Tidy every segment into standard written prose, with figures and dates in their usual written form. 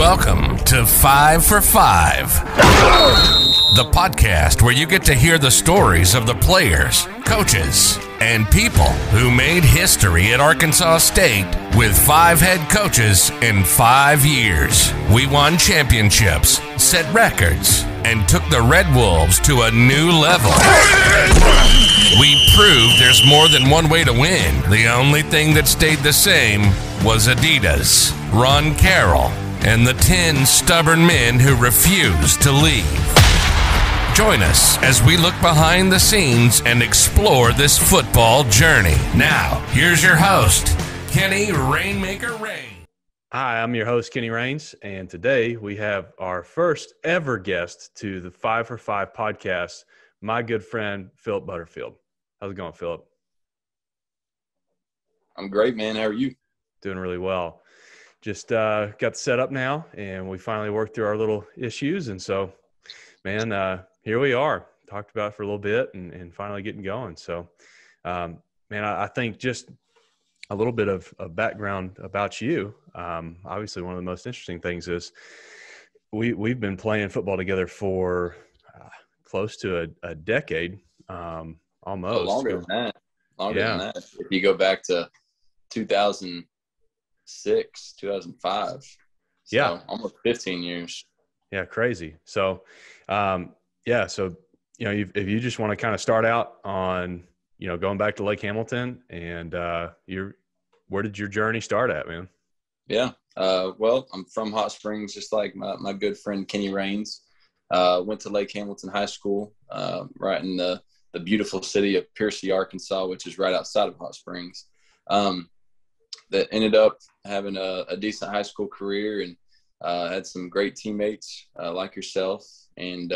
Welcome to 5 for 5, the podcast where you get to hear the stories of the players, coaches, and people who made history at Arkansas State with 5 head coaches in 5 years. We won championships, set records, and took the Red Wolves to a new level. We proved there's more than one way to win. The only thing that stayed the same was Adidas, Ron Carroll, and the 10 stubborn men who refused to leave. Join us as we look behind the scenes and explore this football journey. Now, here's your host, Kenny Rainmaker Rain. Hi, I'm your host, Kenny Rains, and today we have our first ever guest to the 5 for 5 podcast, my good friend, Phillip Butterfield. How's it going, Phillip? I'm great, man. How are you? Doing really well. Just got set up now, and we finally worked through our little issues. And so, man, here we are. Talked about it for a little bit and finally getting going. So, man, I think just a little bit of background about you. Obviously, one of the most interesting things is we've been playing football together for close to a decade, almost. Longer than that. Longer than that. If you go back to 2006, 2005. So almost 15 years. Yeah, crazy. So, so, if you just want to kind of start out on, going back to Lake Hamilton and where did your journey start at, man? Yeah. Well, I'm from Hot Springs, just like my good friend Kenny Rains. Went to Lake Hamilton High School, right in the beautiful city of Piercy, Arkansas, which is right outside of Hot Springs. That ended up having a decent high school career and had some great teammates like yourself, and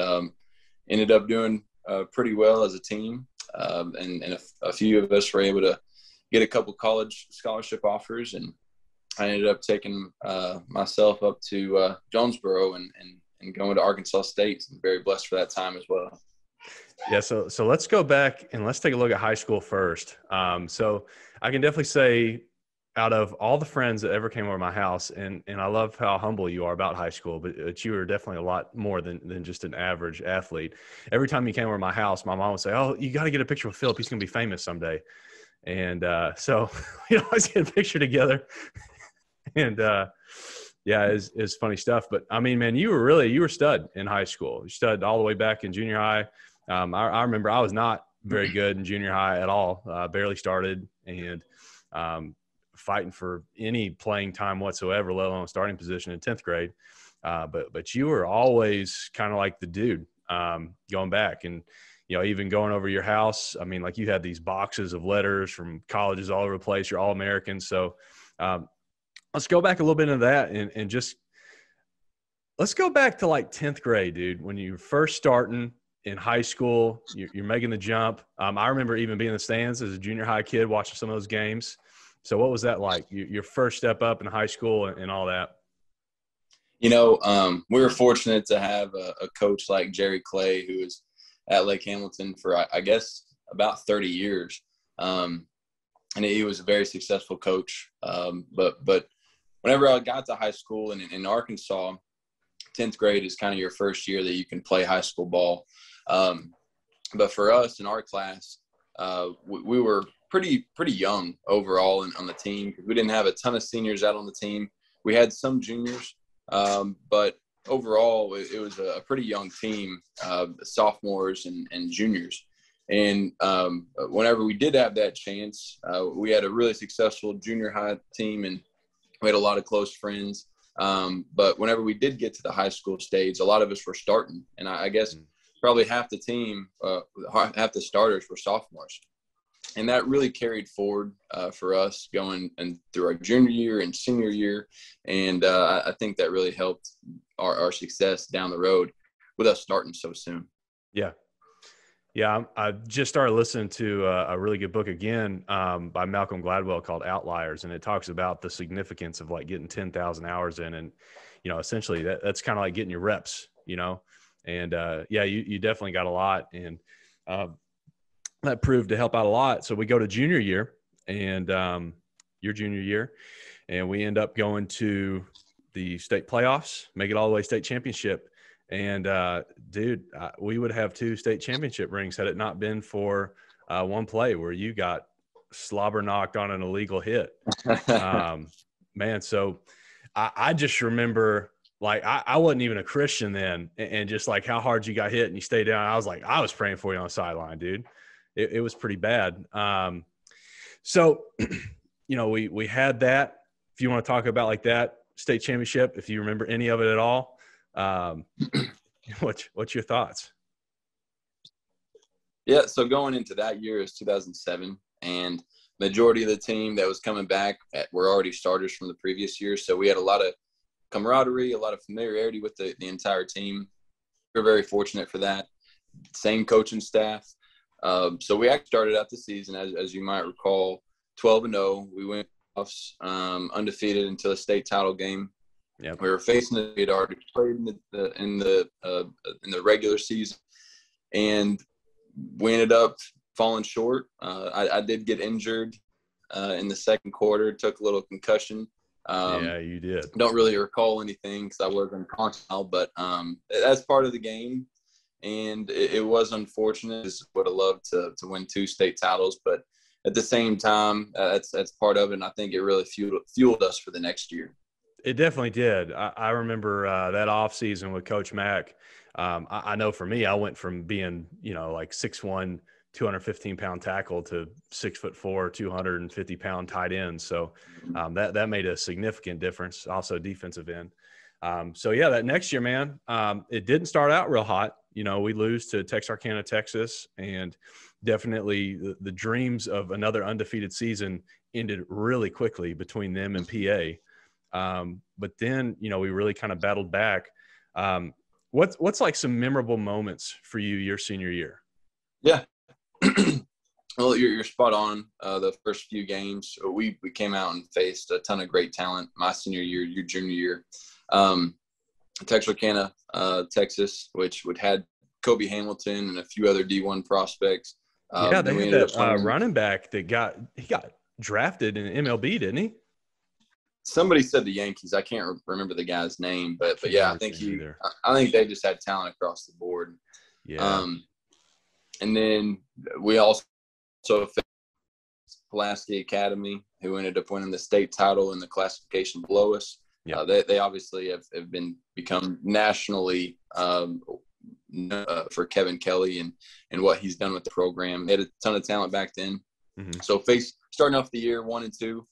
ended up doing pretty well as a team. And a few of us were able to get a couple college scholarship offers, and I ended up taking myself up to Jonesboro and going to Arkansas State. I'm very blessed for that time as well. Yeah, so let's go back and let's take a look at high school first. So I can definitely say, out of all the friends that ever came over my house, and I love how humble you are about high school, but you were definitely a lot more than just an average athlete. Every time you came over my house, my mom would say, "Oh, you got to get a picture with Phillip. He's going to be famous someday." And so we always get a picture together. And it's funny stuff. But I mean, man, you were stud in high school. You stud all the way back in junior high. I remember I was not very good in junior high at all. Barely started, and fighting for any playing time whatsoever, let alone a starting position in 10th grade. But you were always kind of like the dude, going back and, even going over your house. I mean, like, you had these boxes of letters from colleges all over the place. You're All-American. So let's go back a little bit into that and just let's go back to like 10th grade, dude, when you were first starting in high school. You're making the jump. I remember even being in the stands as a junior high kid watching some of those games. So what was that like, your first step up in high school and all that? We were fortunate to have a coach like Jerry Clay, who was at Lake Hamilton for, I guess, about 30 years. And he was a very successful coach. But whenever I got to high school in Arkansas, 10th grade is kind of your first year that you can play high school ball. But for us in our class, we were pretty young overall on the team. We didn't have a ton of seniors out on the team. We had some juniors, but overall it was a pretty young team, sophomores and juniors. And whenever we did have that chance, we had a really successful junior high team, and we had a lot of close friends. But whenever we did get to the high school stage, a lot of us were starting, and I guess probably half the team, half the starters were sophomores. And that really carried forward for us going and through our junior year and senior year. And I think that really helped our success down the road with us starting so soon. Yeah. Yeah, I just started listening to a really good book again by Malcolm Gladwell called Outliers, and it talks about the significance of like getting 10,000 hours in, and essentially that's kind of like getting your reps, and you definitely got a lot, and that proved to help out a lot. So we go to junior year, and your junior year, and we end up going to the state playoffs, make it all the way state championship. And dude, we would have 2 state championship rings had it not been for one play where you got slobber knocked on an illegal hit. Man, so I just remember, like, I wasn't even a Christian then, and just like how hard you got hit and you stayed down. I was praying for you on the sideline, dude. It was pretty bad. So, we had that. If you want to talk about like that state championship, if you remember any of it at all, what's your thoughts? Yeah, so going into that year is 2007, and majority of the team that was coming back were already starters from the previous year. So we had a lot of camaraderie, a lot of familiarity with the entire team. We're very fortunate for that. Same coaching staff. So we actually started out the season, as you might recall, 12-0. We went undefeated until the state title game. Yep. We were facing it. We had already played in the regular season, and we ended up falling short. I did get injured in the second quarter. Took a little concussion. Yeah, you did. Don't really recall anything because I wasn't conscious, but that's part of the game, and it was unfortunate. I would have loved to win 2 state titles, but at the same time, that's part of it, and I think it really fueled us for the next year. It definitely did. I remember that off season with Coach Mack. I know for me, I went from being, like 6'1", 215-pound tackle to 6'4", 250-pound tight end. So that made a significant difference. Also defensive end. So yeah, that next year, man, it didn't start out real hot. We lose to Texarkana, Texas, and definitely the dreams of another undefeated season ended really quickly between them and PA. But then, we really kind of battled back. What's like some memorable moments for you your senior year? Yeah. Well, you're spot on. The first few games, we came out and faced a ton of great talent. My senior year, your junior year, Texarkana, Texas, which had Kobe Hamilton and a few other D1 prospects. Yeah, they had that running back that got drafted in MLB, didn't he? Somebody said the Yankees. I can't remember the guy's name, but yeah, I think they just had talent across the board. Yeah. And then we also faced Pulaski Academy, who ended up winning the state title in the classification below us. Yeah. They obviously have become nationally for Kevin Kelly and what he's done with the program. They had a ton of talent back then. Mm-hmm. So starting off the year 1-2,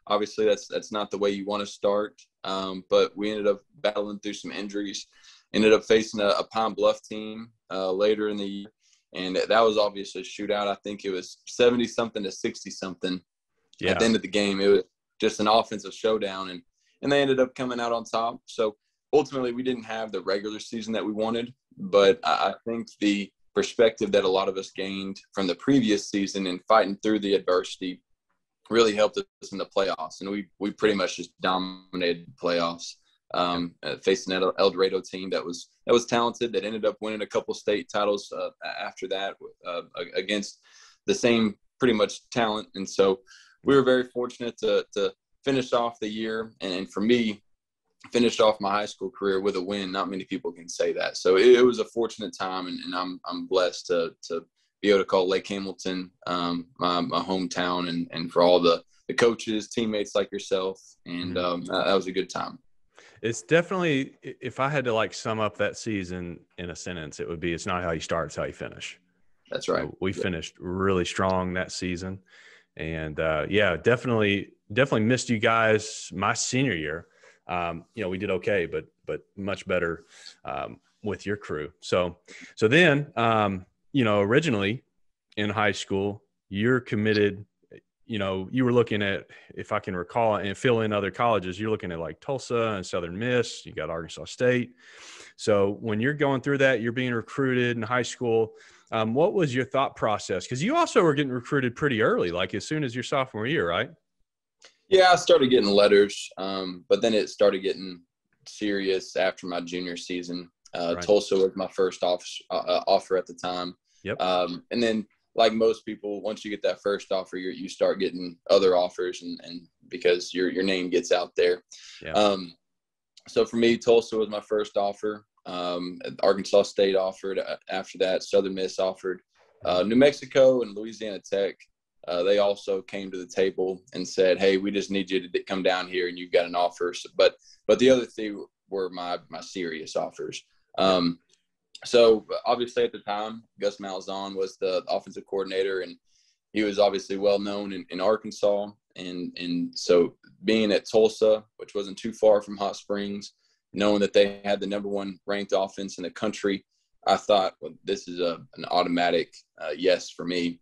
obviously that's not the way you want to start. But we ended up battling through some injuries, ended up facing a Pine Bluff team later in the year. And that was obviously a shootout. I think it was 70-something to 60-something. Yeah. At the end of the game. It was just an offensive showdown, and they ended up coming out on top. So ultimately we didn't have the regular season that we wanted, but I think the perspective that a lot of us gained from the previous season and fighting through the adversity really helped us in the playoffs. And we pretty much just dominated the playoffs. Facing an El Dorado team that was talented, that ended up winning a couple state titles after that against the same pretty much talent. And so we were very fortunate to finish off the year, and for me, finish off my high school career with a win. Not many people can say that. So it was a fortunate time, and I'm blessed to be able to call Lake Hamilton my hometown, and for all the coaches, teammates like yourself, and that was a good time. It's definitely, if I had to like sum up that season in a sentence, it would be, it's not how you start, it's how you finish. That's right. So we finished really strong that season. And yeah, definitely missed you guys my senior year. We did okay, but much better with your crew. So then, originally in high school, you're committed. You were looking at, if I can recall, and fill in other colleges, you're looking at like Tulsa and Southern Miss, you got Arkansas State. So when you're going through that, you're being recruited in high school. What was your thought process? Because you also were getting recruited pretty early, like as soon as your sophomore year, right? Yeah, I started getting letters, but then it started getting serious after my junior season. Right. Tulsa was my first offer at the time. Yep. And then, like most people, once you get that first offer, you start getting other offers, and because your name gets out there. Yeah. So for me, Tulsa was my first offer. Arkansas State offered after that. Southern Miss offered. New Mexico and Louisiana Tech, they also came to the table and said, "Hey, we just need you to come down here, and you've got an offer." So, but the other three were my serious offers. So obviously at the time, Gus Malzahn was the offensive coordinator, and he was obviously well known in Arkansas. And so being at Tulsa, which wasn't too far from Hot Springs, knowing that they had the number one ranked offense in the country, I thought, well, this is an automatic yes for me.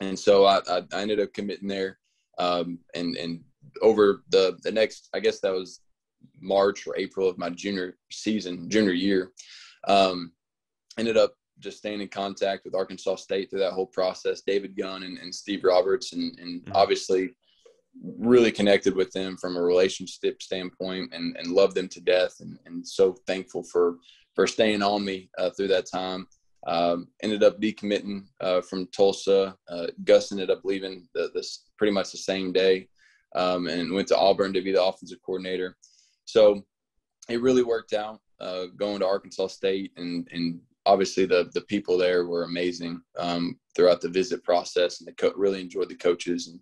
And so I ended up committing there. And over the next, I guess that was March or April of my junior year, ended up just staying in contact with Arkansas State through that whole process, David Gunn and Steve Roberts, and obviously really connected with them from a relationship standpoint and loved them to death, and so thankful for staying on me through that time. Ended up decommitting from Tulsa. Gus ended up leaving this pretty much the same day, and went to Auburn to be the offensive coordinator. So it really worked out going to Arkansas State, and obviously the people there were amazing throughout the visit process, and really enjoyed the coaches,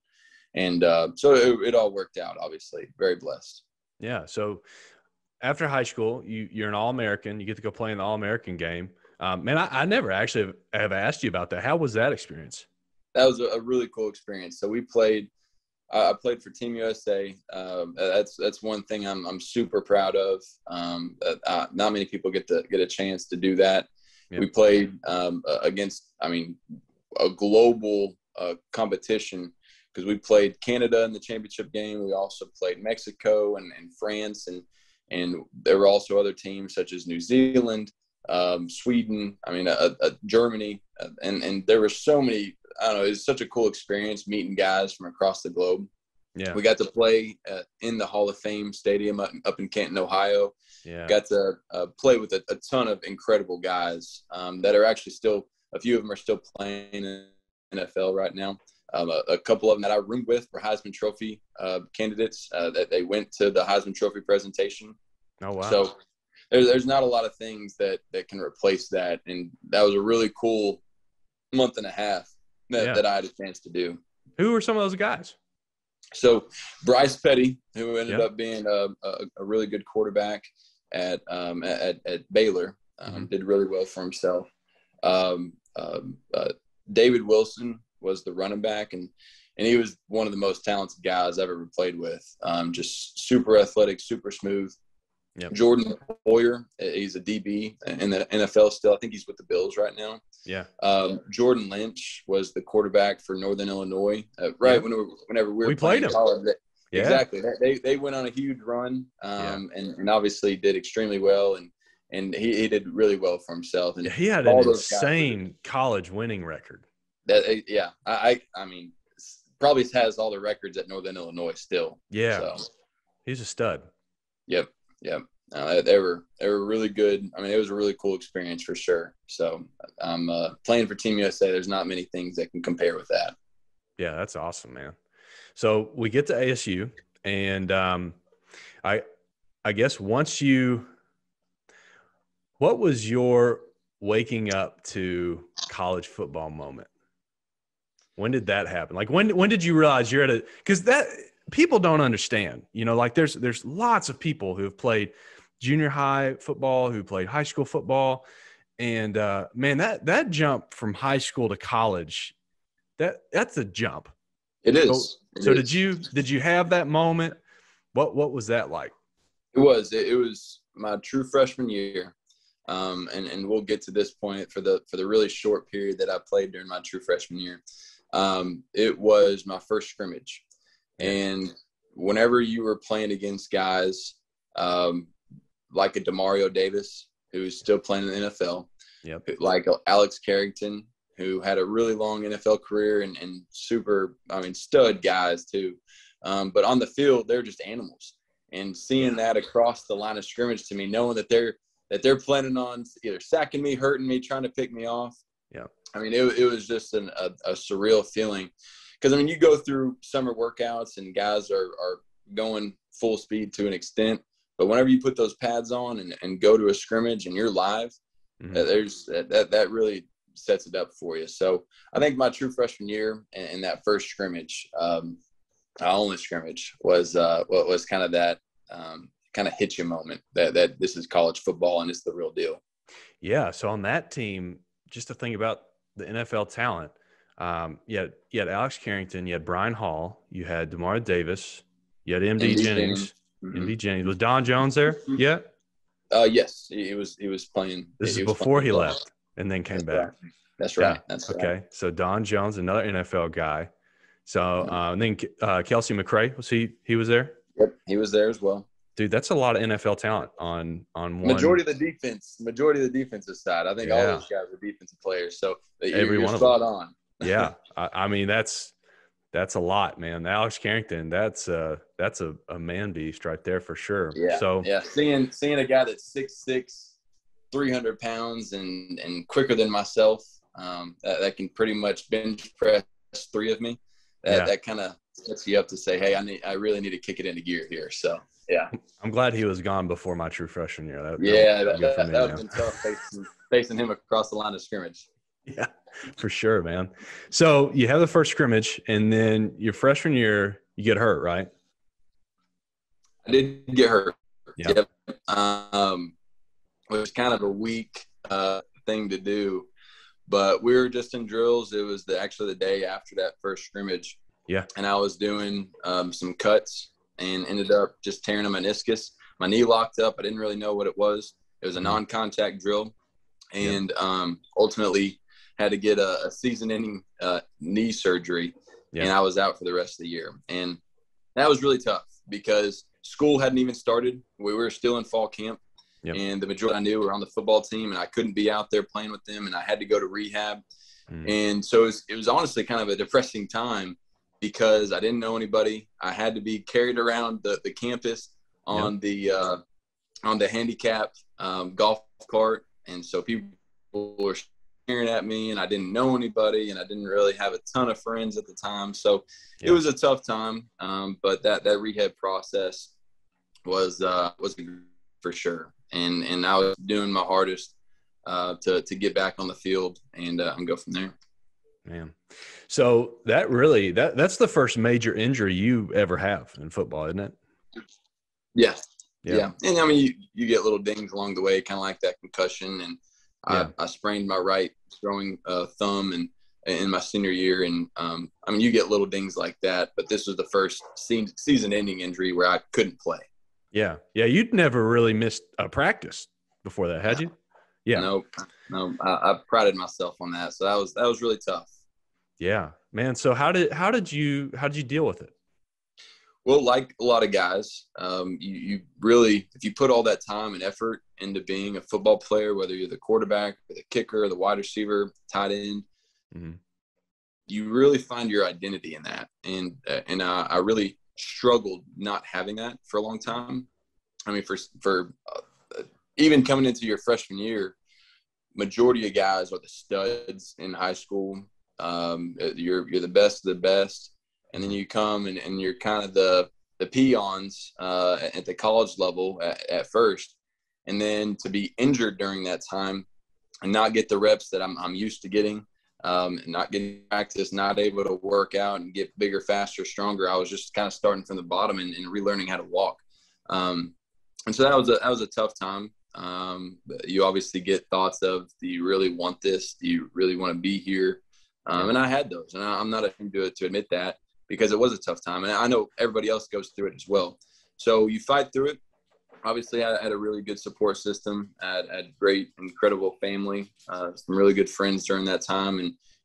and so it all worked out. Obviously, very blessed. Yeah. So after high school, you're an All-American. You get to go play in the All-American game. Man, I never actually have asked you about that. How was that experience? That was a really cool experience. So we played. I played for Team USA. That's one thing I'm super proud of. Not many people get a chance to do that. Yep. We played against, a global competition, because we played Canada in the championship game. We also played Mexico and France, and there were also other teams such as New Zealand, Sweden, Germany, and there were so many. I don't know, it was such a cool experience meeting guys from across the globe. Yeah. We got to play in the Hall of Fame Stadium up in Canton, Ohio. Yeah. Got to play with a ton of incredible guys that are actually still, a few of them are still playing in NFL right now. A couple of them that I roomed with were Heisman Trophy candidates that they went to the Heisman Trophy presentation. Oh, wow. So there's not a lot of things that can replace that. And that was a really cool month and a half that I had a chance to do. Who were some of those guys? So Bryce Petty, who ended up being a really good quarterback at Baylor, did really well for himself. David Wilson was the running back, and he was one of the most talented guys I've ever played with. Just super athletic, super smooth. Yep. Jordan Poyer, he's a DB in the NFL still. I think he's with the Bills right now. Yeah. Jordan Lynch was the quarterback for Northern Illinois. Whenever we played him. College, exactly. They went on a huge run, and obviously did extremely well, and he did really well for himself. And he had an insane college winning record. Probably has all the records at Northern Illinois still. Yeah. So. He's a stud. Yep. They were really good. It was a really cool experience for sure. So playing for Team USA, there's not many things that can compare with that. Yeah, that's awesome, man. So we get to ASU, and I guess what was your waking up to college football moment? When did that happen? Like when did you realize you're at because that people don't understand, there's lots of people who have played junior high football, who played high school football. And man, that jump from high school to college, that's a jump. It is. So did you have that moment? What was that like? It was my true freshman year. And we'll get to this point for the really short period that I played during my true freshman year. It was my first scrimmage. And whenever you were playing against guys like a Demario Davis, who's still playing in the NFL, like Alex Carrington, who had a really long NFL career and super, stud guys too. But on the field, they're just animals. And seeing that across the line of scrimmage to me, knowing that they're planning on either sacking me, hurting me, trying to pick me off. Yeah. It was just a surreal feeling. Because, you go through summer workouts and guys are going full speed to an extent, But whenever you put those pads on and go to a scrimmage and you're live, there's that really sets it up for you. So I think my true freshman year and that first scrimmage, our only scrimmage, was kind of that kind of hit you moment that this is college football and it's the real deal. Yeah. So on that team, just to think about the NFL talent, you had Alex Carrington, you had Brian Hall, you had Demario Davis, you had MD Jennings. MD Jennings. Was Don Jones there yet? Yes, he was playing. This is before he left and then came back. Right. That's right. Yeah. That's okay. Right. So Don Jones, another NFL guy. So and then Kelsey McRae, he was there? Yep, he was there as well. Dude, that's a lot of NFL talent on one. Majority of the defensive side. I think all those guys are defensive players. So you're spot on. Yeah, I mean that's a lot, man. Alex Carrington, that's a man beast right there for sure. Yeah. So seeing a guy that's 6'6", 300 pounds and quicker than myself, that can pretty much bench press 3 of me. That kind of sets you up to say, hey, I really need to kick it into gear here. So. Yeah, I'm glad he was gone before my true freshman year. That would have been tough facing him across the line of scrimmage. Yeah, for sure, man. So you have the first scrimmage, and then your freshman year, you get hurt, right? I did get hurt. Yep. Which was kind of a weak thing to do, but we were just in drills. It was actually the day after that first scrimmage. Yeah, and I was doing some cuts. And ended up just tearing a meniscus. My knee locked up. I didn't really know what it was. It was a non-contact drill, and ultimately had to get a season-ending knee surgery, and I was out for the rest of the year. And that was really tough because school hadn't even started. We were still in fall camp, and the majority I knew were on the football team, and I couldn't be out there playing with them, and I had to go to rehab. And so it was honestly kind of a depressing time, because I didn't know anybody. I had to be carried around the campus on the handicap golf cart. And so people were staring at me, and I didn't know anybody, and I didn't really have a ton of friends at the time. So it was a tough time. But that rehab process was for sure. And I was doing my hardest to get back on the field and go from there. Man. So that's the first major injury you ever have in football, isn't it? Yeah. And I mean, you get little dings along the way, kind of like that concussion. And I sprained my right throwing thumb and in my senior year. And I mean, you get little dings like that, but this was the first season-ending injury where I couldn't play. Yeah. You'd never really missed a practice before that, had you? Yeah. No. I prided myself on that. So that was really tough. Yeah, man. So how did you deal with it? Well, like a lot of guys, you really, if you put all that time and effort into being a football player, whether you're the quarterback, or the kicker, the wide receiver, tight end, you really find your identity in that. And I really struggled not having that for a long time. I mean, for even coming into your freshman year, majority of guys are the studs in high school. You're the best of the best, and then you come and you're kind of the peons at the college level at first, and then to be injured during that time and not get the reps that I'm used to getting, not getting practice, not able to work out and get bigger, faster, stronger. I was just kind of starting from the bottom and relearning how to walk, and so that was a tough time. You obviously get thoughts of, do you really want this? Do you really want to be here? And I had those, and I'm not ashamed to admit that, because it was a tough time. And I know everybody else goes through it as well. So you fight through it. Obviously, I had a really good support system. I had great, incredible family, some really good friends during that time,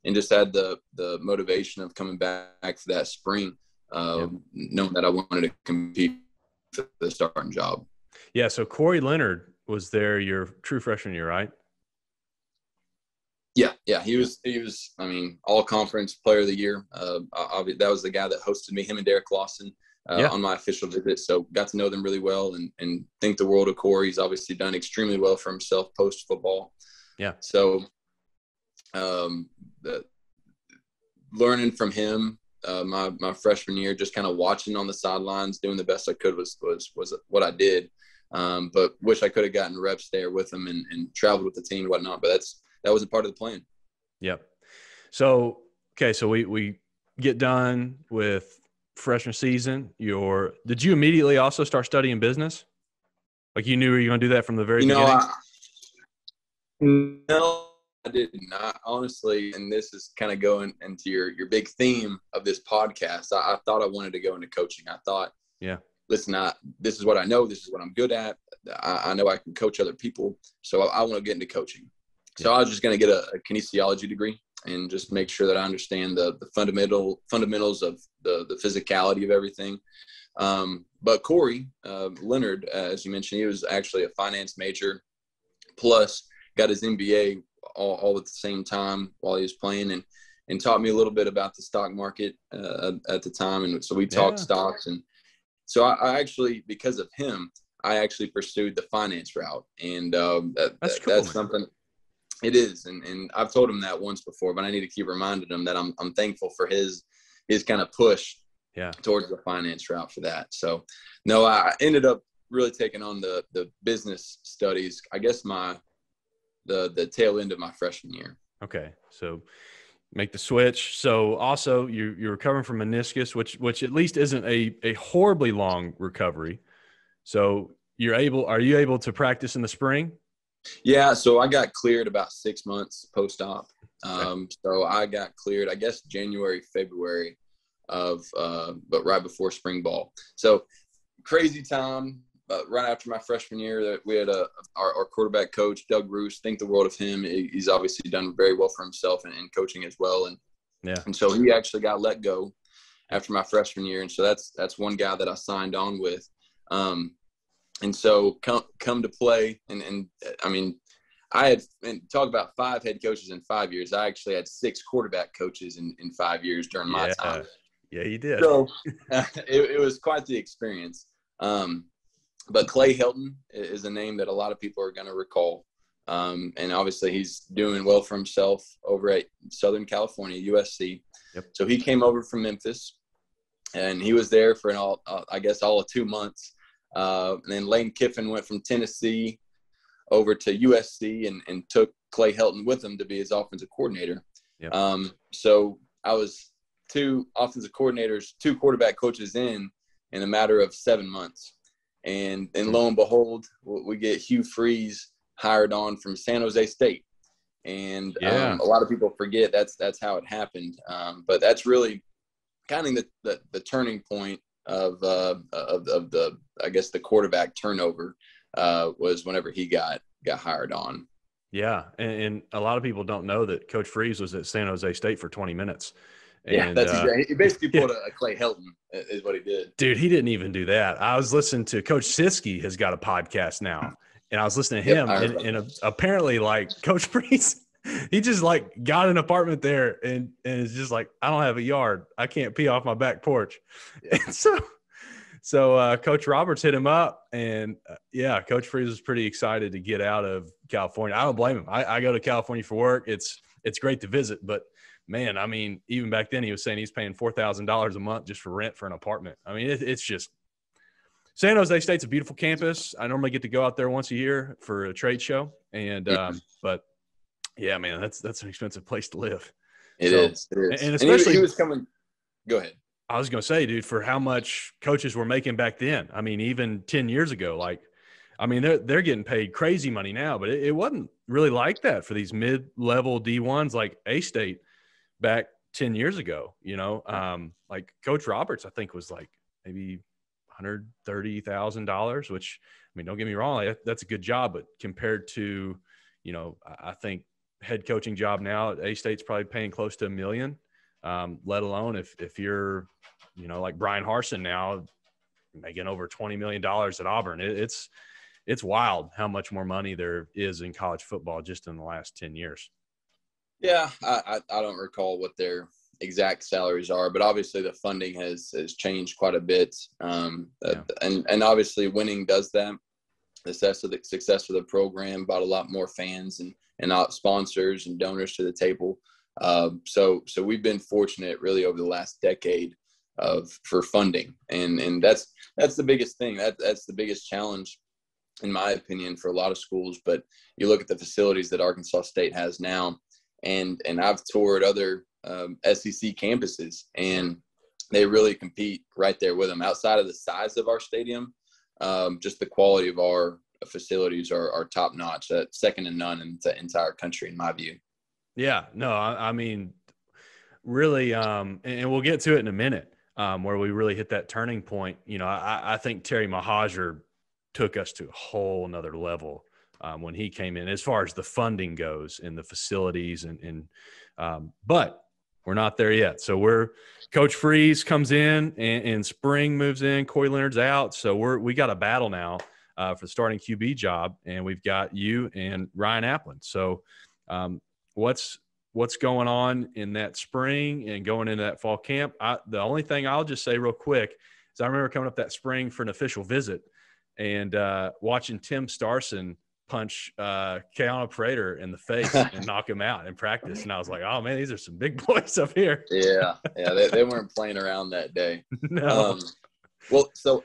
and just had the motivation of coming back for that spring, knowing that I wanted to compete for the starting job. Yeah, so Corey Leonard was there your true freshman year, right? Yeah, he was. I mean, all conference player of the year. That was the guy that hosted me, him and Derek Lawson, on my official visit. So got to know them really well, and think the world of Corey. He's obviously done extremely well for himself post football. Yeah. So, learning from him, my freshman year, just kind of watching on the sidelines, doing the best I could was what I did. But wish I could have gotten reps there with him and traveled with the team and whatnot. But that wasn't part of the plan. Yep. So, okay. So we get done with freshman season. Did you immediately also start studying business? Like you knew you were going to do that from the very beginning? No, I did not, honestly. And this is kind of going into your big theme of this podcast. I thought I wanted to go into coaching. I thought, yeah, listen, this is what I know. This is what I'm good at. I know I can coach other people. So I want to get into coaching. So I was just going to get a kinesiology degree and just make sure that I understand the fundamentals of the physicality of everything. But Corey Leonard, as you mentioned, he was actually a finance major, plus got his MBA all at the same time while he was playing, and taught me a little bit about the stock market at the time. And so we talked stocks. And so I actually, because of him, I actually pursued the finance route. And that's cool, that's something. It is. And I've told him that once before, but I need to keep reminding him that I'm thankful for his kind of push towards the finance route for that. So no, I ended up really taking on the business studies, I guess the tail end of my freshman year. Okay. So make the switch. So also you're recovering from meniscus, which at least isn't a horribly long recovery. So are you able to practice in the spring? Yeah. So I got cleared about 6 months post-op. So I got cleared, I guess, January, February but right before spring ball. So crazy time. Right after my freshman year, that we had our quarterback coach, Doug Roos. Think the world of him. He's obviously done very well for himself in coaching as well. And so he actually got let go after my freshman year. And so that's one guy that I signed on with. And so come to play. And I mean, I had, and talk about 5 head coaches in 5 years. I actually had 6 quarterback coaches in 5 years during my time. Yeah, you did. So it was quite the experience. But Clay Helton is a name that a lot of people are going to recall. And obviously he's doing well for himself over at Southern California, USC. Yep. So he came over from Memphis, and he was there for all of 2 months. And then Lane Kiffin went from Tennessee over to USC and took Clay Helton with him to be his offensive coordinator. Yep. So I was 2 offensive coordinators, 2 quarterback coaches in a matter of 7 months. And lo and behold, we get Hugh Freeze hired on from San Jose State. And a lot of people forget that's how it happened. But that's really kind of the turning point of the I guess the quarterback turnover was whenever he got hired on. Yeah, and a lot of people don't know that Coach Freeze was at San Jose State for 20 minutes. And, that's exactly. He basically pulled a Clay Helton is what he did. Dude, he didn't even do that. I was listening to Coach Siski has got a podcast now, and I was listening to him, and apparently, like, Coach Freeze, he just like got an apartment there and is just like, I don't have a yard. I can't pee off my back porch. And so Coach Roberts hit him up, and Coach Freeze was pretty excited to get out of California. I don't blame him. I go to California for work. It's great to visit, but man, I mean, even back then he was saying he's paying $4,000 a month just for rent for an apartment. I mean, it's just – San Jose State's a beautiful campus. I normally get to go out there once a year for a trade show. And but, yeah, man, that's an expensive place to live. It is. And especially – he was coming – go ahead. I was going to say, dude, for how much coaches were making back then. I mean, even 10 years ago, they're getting paid crazy money now, but it wasn't really like that for these mid-level D1s like A-State back 10 years ago, like Coach Roberts, I think was like maybe $130,000, which, I mean, don't get me wrong, that's a good job, but compared to, I think head coaching job now at A-State's probably paying close to $1 million, let alone if you're, like Brian Harsin now making over $20 million at Auburn. It's wild how much more money there is in college football just in the last 10 years. Yeah, I don't recall what their exact salaries are, but obviously the funding has changed quite a bit. And obviously winning does that. The success of the program brought a lot more fans and sponsors and donors to the table. So we've been fortunate really over the last decade for funding. And that's the biggest thing. That's the biggest challenge in my opinion, for a lot of schools. But you look at the facilities that Arkansas State has now, and I've toured other SEC campuses, and they really compete right there with them. Outside of the size of our stadium, just the quality of our facilities are top notch, second to none in the entire country, in my view. Yeah, no, I mean, really, and we'll get to it in a minute, where we really hit that turning point. You know, I think Terry Mahajer took us to a whole nother level when he came in, as far as the funding goes and the facilities, but we're not there yet. So Coach Freeze comes in, and Spring moves in, Corey Leonard's out. So we got a battle now for the starting QB job, and we've got you and Ryan Applin. So what's going on in that spring and going into that fall camp? The only thing I'll just say real quick is I remember coming up that spring for an official visit and watching Tim Starson punch Keanu Prater in the face and knock him out in practice. And I was like, oh, man, these are some big boys up here. Yeah, they weren't playing around that day. No. Well, so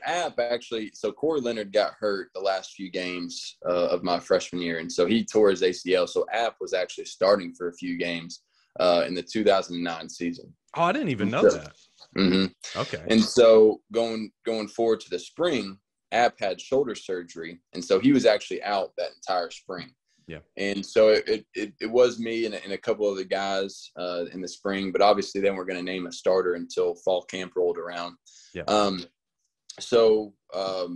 Corey Leonard got hurt the last few games of my freshman year, and so he tore his ACL. So App was actually starting for a few games in the 2009 season. Oh, I didn't even know that. Mm-hmm. Okay. And so going forward to the spring, App had shoulder surgery, and so he was actually out that entire spring. Yeah. And so it was me and a couple of the guys in the spring, but obviously then we're going to name a starter until fall camp rolled around. Yeah. So I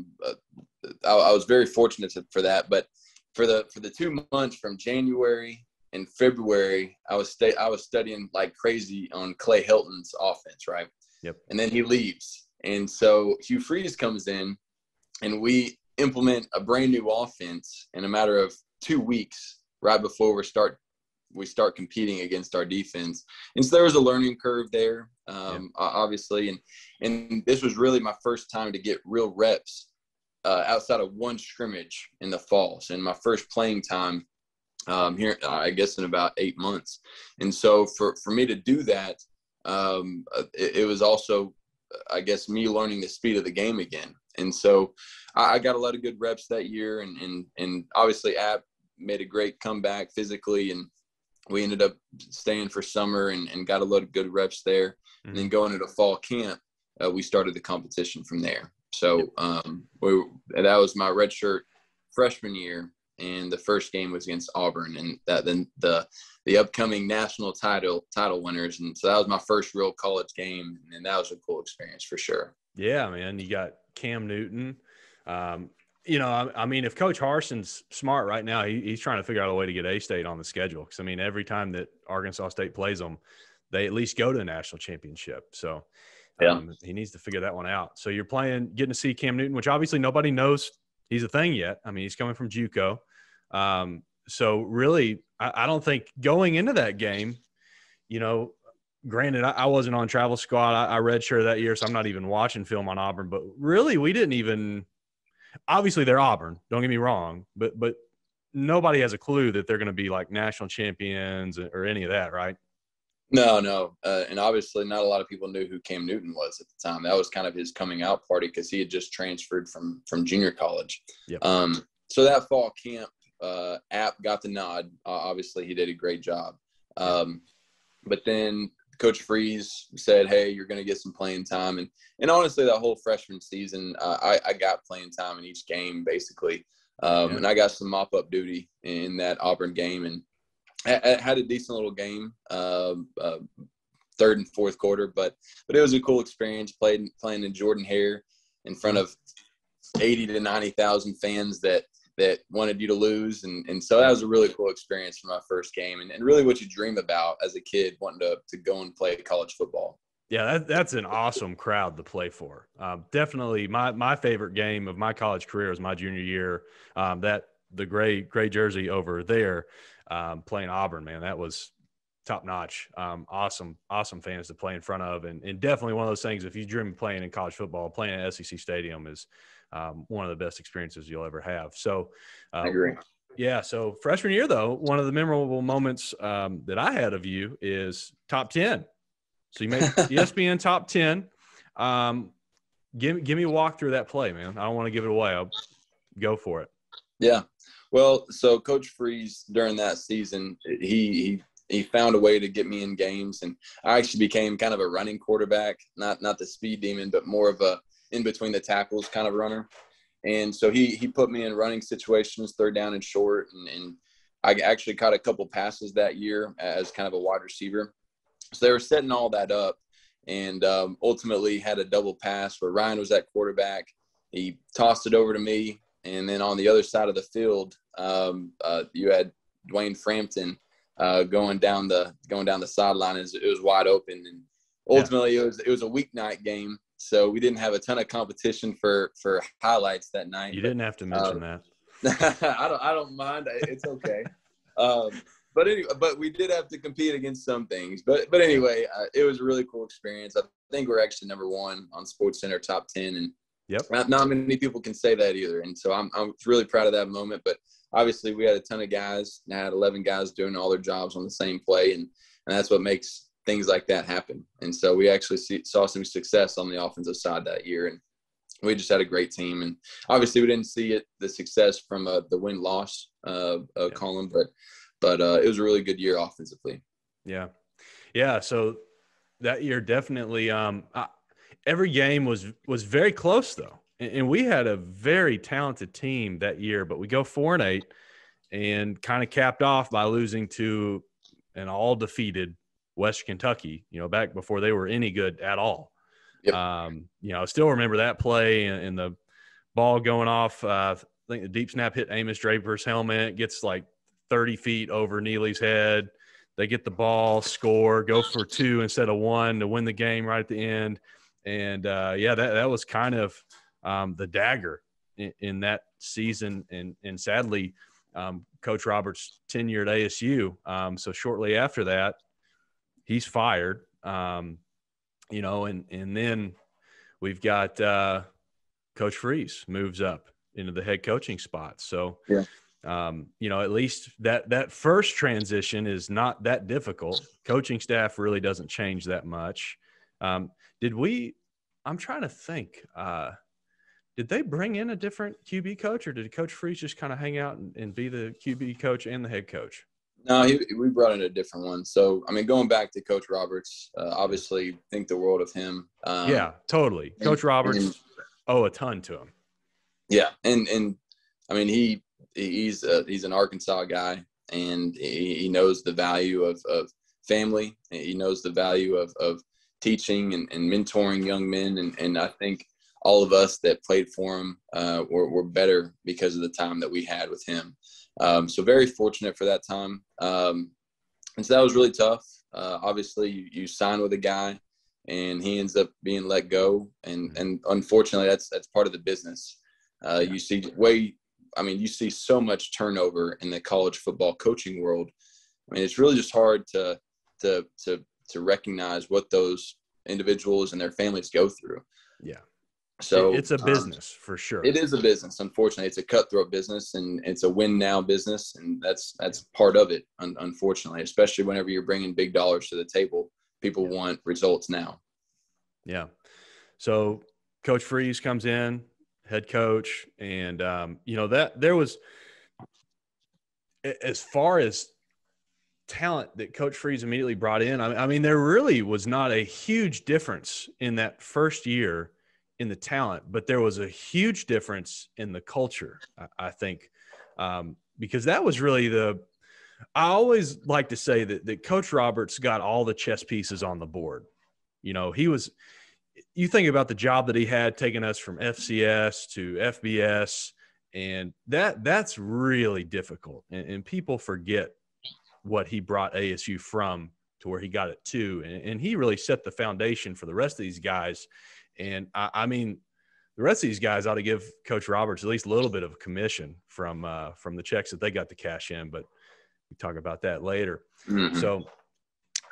was very fortunate for that, but for the 2 months from January and February, I was studying like crazy on Clay Helton's offense, right? Yep. And then he leaves, and so Hugh Freeze comes in, and we implement a brand new offense in a matter of 2 weeks, right before we start competing against our defense. And so there was a learning curve there, obviously. And this was really my first time to get real reps outside of one scrimmage in the fall. So in my first playing time here, I guess in about 8 months. And so for me to do that, it was also, I guess, me learning the speed of the game again. And so I got a lot of good reps that year. And obviously App made a great comeback physically, and we ended up staying for summer and got a lot of good reps there. Mm-hmm. And then going into fall camp, we started the competition from there. So that was my redshirt freshman year, and the first game was against Auburn, and then the upcoming national title winners. And so that was my first real college game, and that was a cool experience for sure. Yeah, man. You got Cam Newton. You know, I mean, if Coach Harson's smart right now, he's trying to figure out a way to get A-State on the schedule. Because, I mean, every time that Arkansas State plays them, they at least go to the national championship. So he needs to figure that one out. So you're getting to see Cam Newton, which obviously nobody knows he's a thing yet. I mean, he's coming from JUCO. So really, I don't think going into that game, you know, granted, I wasn't on travel squad. I redshirted that year, so I'm not even watching film on Auburn. But really, we didn't even – obviously, they're Auburn. Don't get me wrong. But nobody has a clue that they're going to be like national champions or any of that, right? No. And obviously, not a lot of people knew who Cam Newton was at the time. That was kind of his coming out party because he had just transferred from junior college. Yep. So that fall camp, App got the nod. Obviously, he did a great job. But then Coach Freeze said, hey, you're going to get some playing time. And honestly, that whole freshman season, I got playing time in each game, basically. And I got some mop-up duty in that Auburn game. And I had a decent little game, third and fourth quarter. But it was a cool experience playing in Jordan-Hare in front of 80 to 90,000 fans that wanted you to lose. And so that was a really cool experience for my first game and really what you dream about as a kid wanting to go and play college football. Yeah, that's an awesome crowd to play for. Definitely my favorite game of my college career was my junior year. The gray jersey over there playing Auburn, man, that was top notch. Awesome fans to play in front of. And definitely one of those things, if you dream of playing in college football, playing at SEC Stadium is one of the best experiences you'll ever have. So I agree. Yeah. So freshman year, though, one of the memorable moments that I had of you is top 10. So you made ESPN top 10. Give me a walk through that play, man. I don't want to give it away. I'll go for it. Yeah. Well, so Coach Freeze during that season, he found a way to get me in games, and I actually became kind of a running quarterback, not the speed demon, but more of a in between the tackles kind of runner. And so he put me in running situations, third down and short, and I actually caught a couple passes that year as kind of a wide receiver. So they were setting all that up, and ultimately had a double pass where Ryan was at quarterback. He tossed it over to me, and then on the other side of the field, you had Dwayne Frampton going down the sideline. It was wide open, and ultimately it was a weeknight game, so we didn't have a ton of competition for highlights that night. You didn't have to mention that. I don't mind. It's okay. But anyway, but we did have to compete against some things. But anyway, it was a really cool experience. I think we're actually number 1 on SportsCenter top 10, and not many people can say that either. And so I'm really proud of that moment. But obviously, we had a ton of guys. And I had 11 guys doing all their jobs on the same play, and that's what makes things like that happen. And so we actually saw some success on the offensive side that year, and we just had a great team. And obviously, we didn't see the success from the win-loss column, but it was a really good year offensively. Yeah. So that year definitely every game was very close though. And we had a very talented team that year, but we go 4-8 and kind of capped off by losing to an all defeated Western Kentucky, back before they were any good at all. Yep. I still remember that play and the ball going off. I think the deep snap hit Amos Draper's helmet, gets like 30 feet over Neely's head. They get the ball, score, go for 2 instead of 1 to win the game right at the end. And that was kind of the dagger in that season. And sadly, Coach Roberts tenured at ASU. So shortly after that, he's fired. And then we've got Coach Freeze moves up into the head coaching spot. So, at least that first transition is not that difficult. Coaching staff really doesn't change that much. I'm trying to think, did they bring in a different QB coach, or did Coach Freeze just kind of hang out and be the QB coach and the head coach? No, we brought in a different one. So, going bagoing back to Coach Roberts, obviously think the world of him. Yeah, totally. Coach Roberts owe a ton to him. Yeah. And he's an Arkansas guy, and he knows the value of family. He knows the value of teaching and mentoring young men. And I think all of us that played for him were better because of the time that we had with him. So very fortunate for that time. And so that was really tough. Obviously, you sign with a guy, and he ends up being let go. And unfortunately, that's part of the business. You see so much turnover in the college football coaching world. It's really just hard to recognize what those individuals and their families go through. Yeah. So it's a business for sure. It is a business. Unfortunately, it's a cutthroat business, and it's a win now business. And that's part of it. Unfortunately, especially whenever you're bringing big dollars to the table, people want results now. Yeah. So Coach Freeze comes in, head coach, and that there was, as far as talent that Coach Freeze immediately brought in, there really was not a huge difference in that first year in the talent, but there was a huge difference in the culture, I think, because that was really I always like to say that Coach Roberts got all the chess pieces on the board. You think about the job that he had, taking us from FCS to FBS, and that's really difficult. And people forget what he brought ASU from to where he got it to. And he really set the foundation for the rest of these guys. And the rest of these guys ought to give Coach Roberts at least a little bit of a commission from the checks that they got to cash in, but we talk about that later. Mm-hmm. So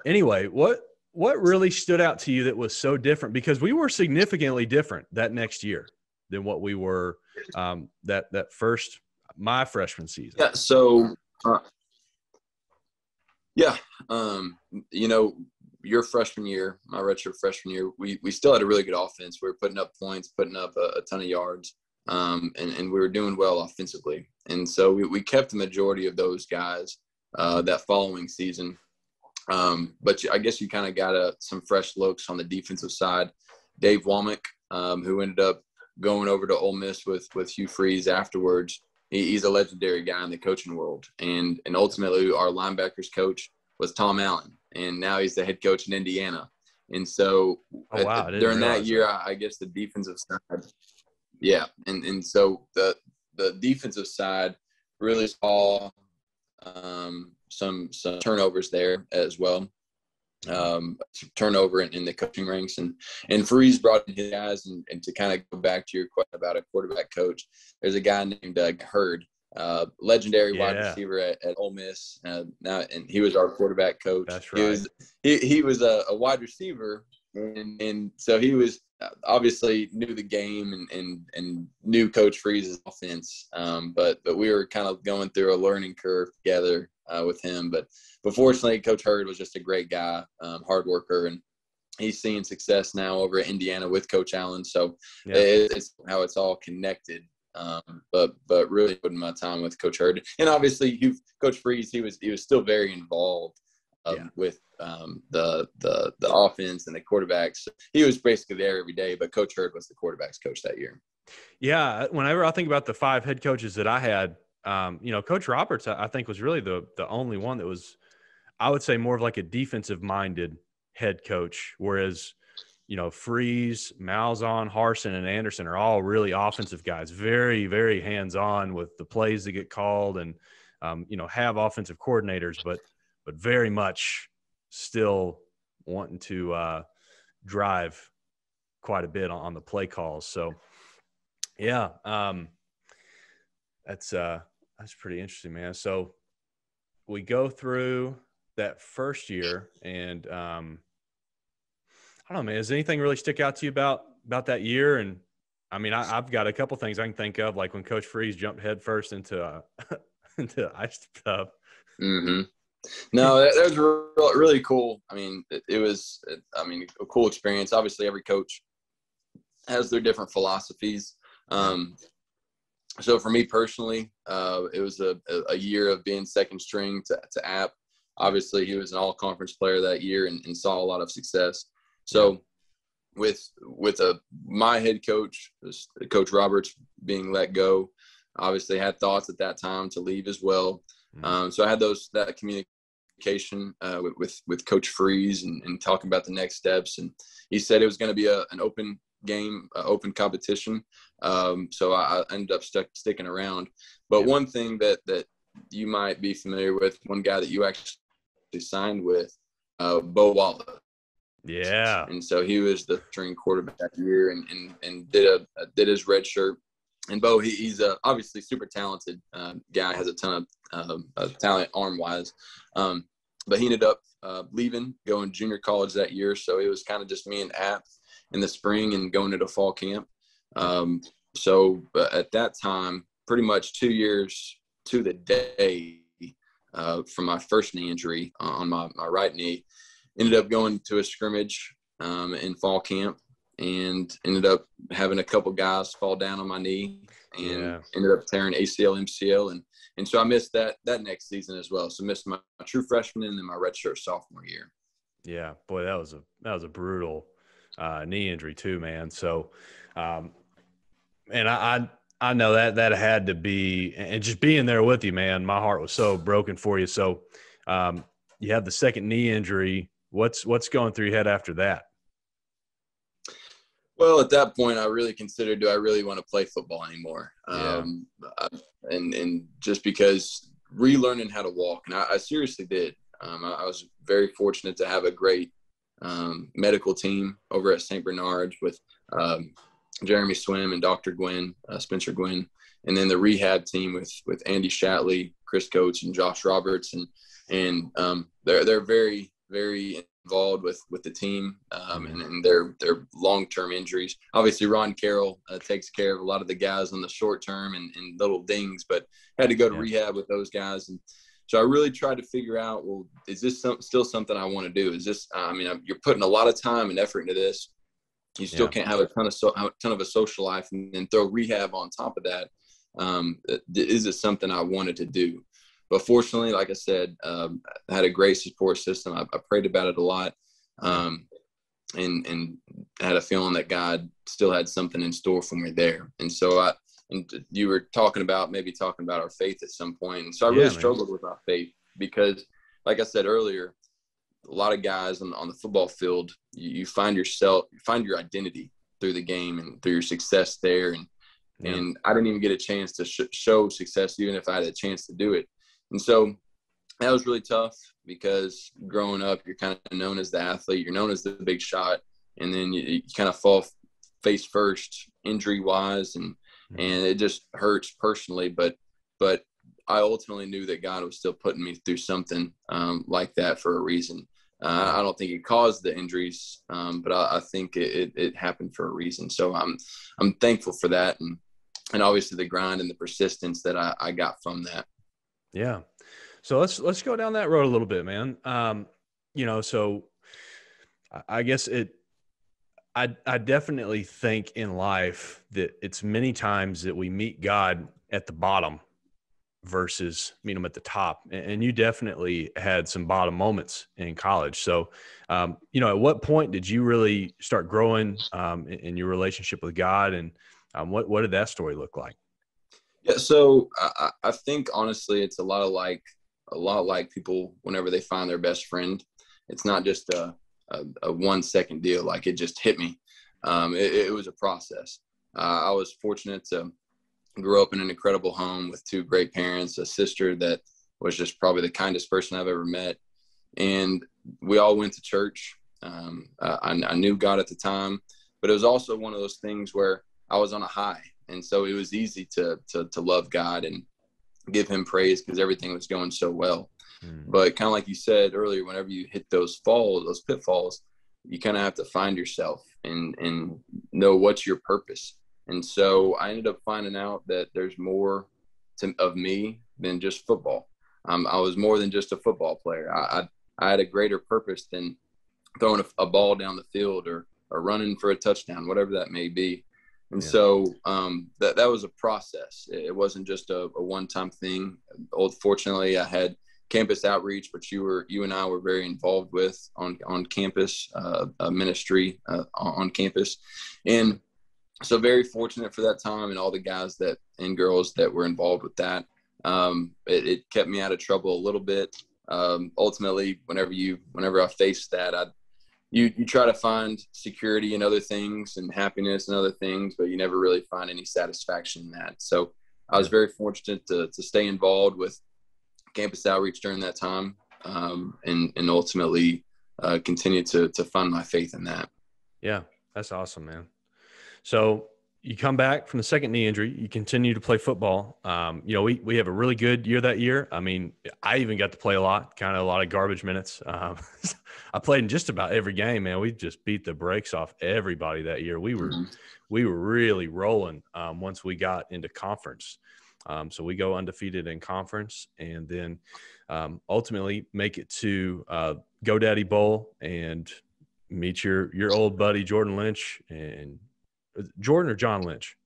anyway, what really stood out to you that was so different? Because we were significantly different that next year than what we were my freshman season. Yeah. So, your freshman year, my redshirt freshman year, we still had a really good offense. We were putting up points, putting up a ton of yards, and we were doing well offensively. And so we kept the majority of those guys that following season. But I guess you kind of got some fresh looks on the defensive side. Dave Womack, who ended up going over to Ole Miss with Hugh Freeze afterwards. He's a legendary guy in the coaching world. And ultimately our linebackers coach was Tom Allen, and now he's the head coach in Indiana. And so during that year, I guess the defensive side, yeah. And so the defensive side really saw some turnovers there as well. Turnover in the coaching ranks, and Freeze brought in his guys, and to kind of go back to your question about a quarterback coach, there's a guy named Hurd, legendary wide receiver at Ole Miss now, and he was our quarterback coach. That's right. He was a wide receiver, and so he was obviously knew the game and knew Coach Freeze's offense, but we were kind of going through a learning curve together with him, but fortunately Coach Hurd was just a great guy, hard worker, and he's seeing success now over at Indiana with Coach Allen. So it's how it's all connected. But really putting my time with Coach Hurd, and obviously Coach Freeze, he was still very involved with the offense and the quarterbacks. He was basically there every day, but Coach Hurd was the quarterbacks coach that year. Yeah, whenever I think about the 5 head coaches that I had, Coach Roberts, I think, was really the only one that was, I would say, more of like a defensive-minded head coach, whereas, Freeze, Malzahn, Harsin, and Anderson are all really offensive guys, very, very hands-on with the plays that get called, and, have offensive coordinators, but very much still wanting to drive quite a bit on the play calls. So, that's pretty interesting, man. So we go through that first year, and I don't know, man, does anything really stick out to you about that year? And I mean, I've got a couple things I can think of, like when Coach Freeze jumped headfirst into ice tub. Mm-hmm. No, that was really cool. I mean, it was a cool experience. Obviously, every coach has their different philosophies. So for me personally, it was a year of being second string to App. Obviously, he was an all-conference player that year and saw a lot of success. So with my head coach, Coach Roberts, being let go, obviously had thoughts at that time to leave as well. So I had that communication with Coach Freeze and talking about the next steps. And he said it was going to be an open game, open competition. So I ended up sticking around. But one thing that you might be familiar with, one guy that you actually signed with, Bo Wallace. Yeah. And so he was the string quarterback that year and did his red shirt. And Bo, he's obviously super talented guy, has a ton of talent arm-wise. But he ended up leaving, going junior college that year. So it was kind of just me and App in the spring and going into fall camp. So at that time, pretty much 2 years to the day from my first knee injury on my right knee, ended up going to a scrimmage in fall camp and ended up having a couple guys fall down on my knee and ended up tearing ACL, MCL. And so I missed that next season as well. So missed my true freshman and then my redshirt sophomore year. Yeah, boy, that was a brutal knee injury too, man. So, and I know that had to be, and just being there with you, man, my heart was so broken for you. So, you had the second knee injury. What's going through your head after that? Well, at that point, I really considered, do I really want to play football anymore? And just because relearning how to walk, and I seriously did. I was very fortunate to have a great medical team over at St. Bernard's with Jeremy Swim and Dr. Gwynn, Spencer Gwynn, and then the rehab team with Andy Shatley, Chris Coates, and Josh Roberts, and they're very, very involved with the team and their long-term injuries. Obviously, Ron Carroll takes care of a lot of the guys on the short term and little dings, but had to go to rehab with those guys. And so I really tried to figure out, well, is this still something I want to do? Is this, you're putting a lot of time and effort into this. You still can't have a ton of a social life and then throw rehab on top of that. Is it something I wanted to do? But fortunately, like I said, I had a great support system. I prayed about it a lot, and had a feeling that God still had something in store for me there. And so and you were talking about our faith at some point. And so I really struggled with my faith because, like I said earlier, a lot of guys on the football field, you find your identity through the game and through your success there. And I didn't even get a chance to show success, even if I had a chance to do it. And so that was really tough because growing up, you're kind of known as the athlete, you're known as the big shot, and then you kind of fall face first injury wise, and it just hurts personally. But I ultimately knew that God was still putting me through something like that for a reason. I don't think it caused the injuries, but I think it happened for a reason. So I'm thankful for that, and obviously the grind and the persistence that I got from that. Yeah. So let's go down that road a little bit, man. So I guess I definitely think in life that it's many times that we meet God at the bottom versus meet him at the top. And you definitely had some bottom moments in college. So, at what point did you really start growing in your relationship with God, and what did that story look like? Yeah. So I think honestly, it's a lot like people, whenever they find their best friend, it's not just a 1 second deal. Like it just hit me. It was a process. I was fortunate to grow up in an incredible home with 2 great parents, a sister that was just probably the kindest person I've ever met. And we all went to church. I knew God at the time, but it was also one of those things where I was on a high. And so it was easy to love God and give him praise because everything was going so well. But kind of like you said earlier, whenever you hit those pitfalls, you kind of have to find yourself and know what's your purpose. And so I ended up finding out that there's more of me than just football. I was more than just a football player. I had a greater purpose than throwing a ball down the field or running for a touchdown, whatever that may be. And so that was a process. It wasn't just a one-time thing. Fortunately, I had campus outreach, which you and I were very involved with on campus, a ministry on campus. And so very fortunate for that time and all the guys and girls that were involved with that. It kept me out of trouble a little bit. Ultimately, whenever I faced that, you try to find security in other things and happiness in other things, but you never really find any satisfaction in that. So I was very fortunate to stay involved with campus outreach during that time, and ultimately continue to find my faith in that. Yeah, that's awesome, man. So you come back from the second knee injury, you continue to play football. We have a really good year that year. I mean, I even got to play a lot of garbage minutes. I played in just about every game, man. We just beat the brakes off everybody that year. We were really rolling once we got into conference. So we go undefeated in conference, and then ultimately make it to GoDaddy Bowl and meet your old buddy Jordan Lynch. And Jordan or John Lynch?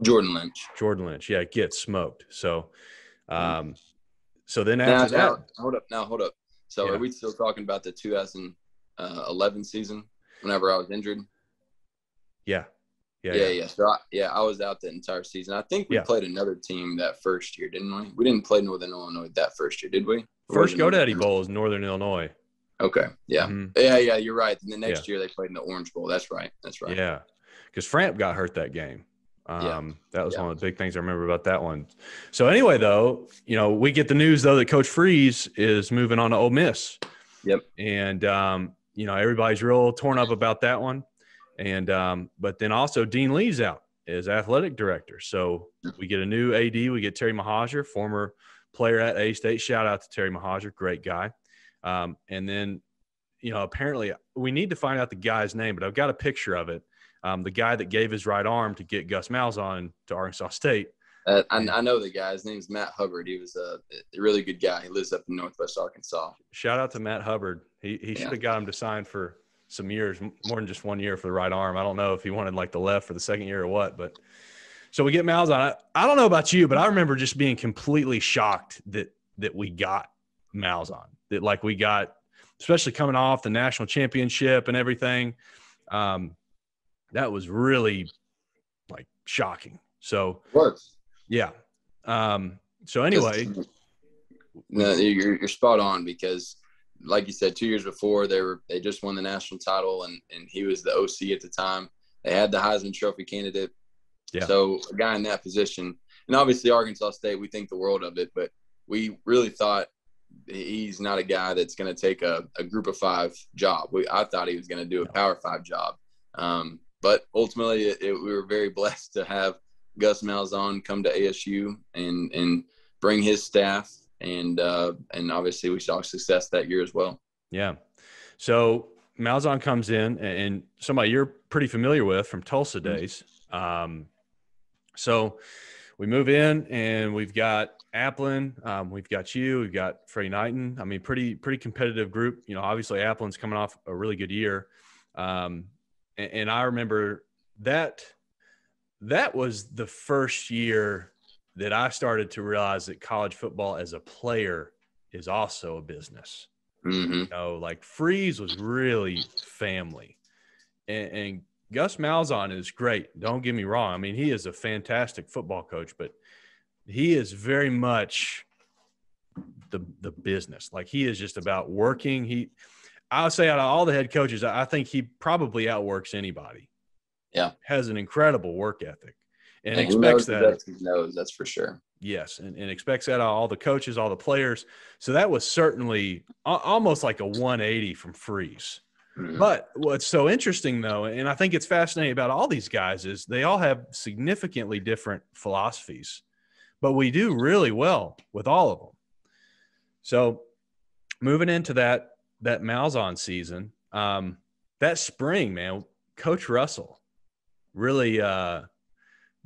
Jordan Lynch. Yeah, gets smoked. So so then after that, hold up. So are we still talking about the 2011 season whenever I was injured? Yeah. So I was out that entire season. I think we played another team that first year, didn't we? We didn't play Northern Illinois that first year, did we? First GoDaddy Bowl is Northern Illinois. Okay. Yeah. Mm-hmm. Yeah, you're right. And the next year they played in the Orange Bowl. That's right. Yeah. Because Framp got hurt that game. That was one of the big things I remember about that one. So anyway, though, we get the news, though, that Coach Freeze is moving on to Ole Miss. Yep. And, everybody's real torn up about that one. And but then also Dean Lee's out as athletic director. So we get a new AD. We get Terry Mahajer, former player at A-State. Shout out to Terry Mahajer, great guy. And then, apparently we need to find out the guy's name, but I've got a picture of it. The guy that gave his right arm to get Gus Malzahn to Arkansas State. I know the guy. His name's Matt Hubbard. He was a really good guy. He lives up in Northwest Arkansas. Shout out to Matt Hubbard. He should have got him to sign for some years, more than just 1 year for the right arm. I don't know if he wanted like the left for the second year or what, but So we get Malzahn. I don't know about you, but I remember just being completely shocked that we got Malzahn. That like we got, especially coming off the national championship and everything. That was really like shocking. So yeah. So anyway, no, you're spot on, because like you said, 2 years before they just won the national title, and he was the OC at the time. They had the Heisman Trophy candidate. Yeah. So a guy in that position, and obviously Arkansas State, we think the world of it, but we really thought he's not a guy that's going to take a group of 5 job. I thought he was going to do a Power 5 job. But ultimately we were very blessed to have Gus Malzahn come to ASU and bring his staff. And obviously we saw success that year as well. Yeah. So Malzahn comes in, and somebody you're pretty familiar with from Tulsa days. So we move in, and we've got Applin, we've got you, we've got Freddie Knighton. I mean, pretty competitive group. You know, obviously Applin's coming off a really good year. And I remember that was the first year that I started to realize that college football as a player is also a business. Mm-hmm. You know, like Freeze was really family, and Gus Malzahn is great. Don't get me wrong. I mean, he is a fantastic football coach, but he is very much the business. Like, he is just about working. I would say out of all the head coaches, I think he probably outworks anybody. Yeah. Has an incredible work ethic and expects that. He knows, that's for sure. Yes. And expects that out of all the coaches, all the players. So that was certainly almost like a 180 from Freeze. Mm-hmm. But what's so interesting, though, and I think it's fascinating about all these guys, is they all have significantly different philosophies, but we do really well with all of them. So moving into that Malzahn season, that spring, man, Coach Russell, really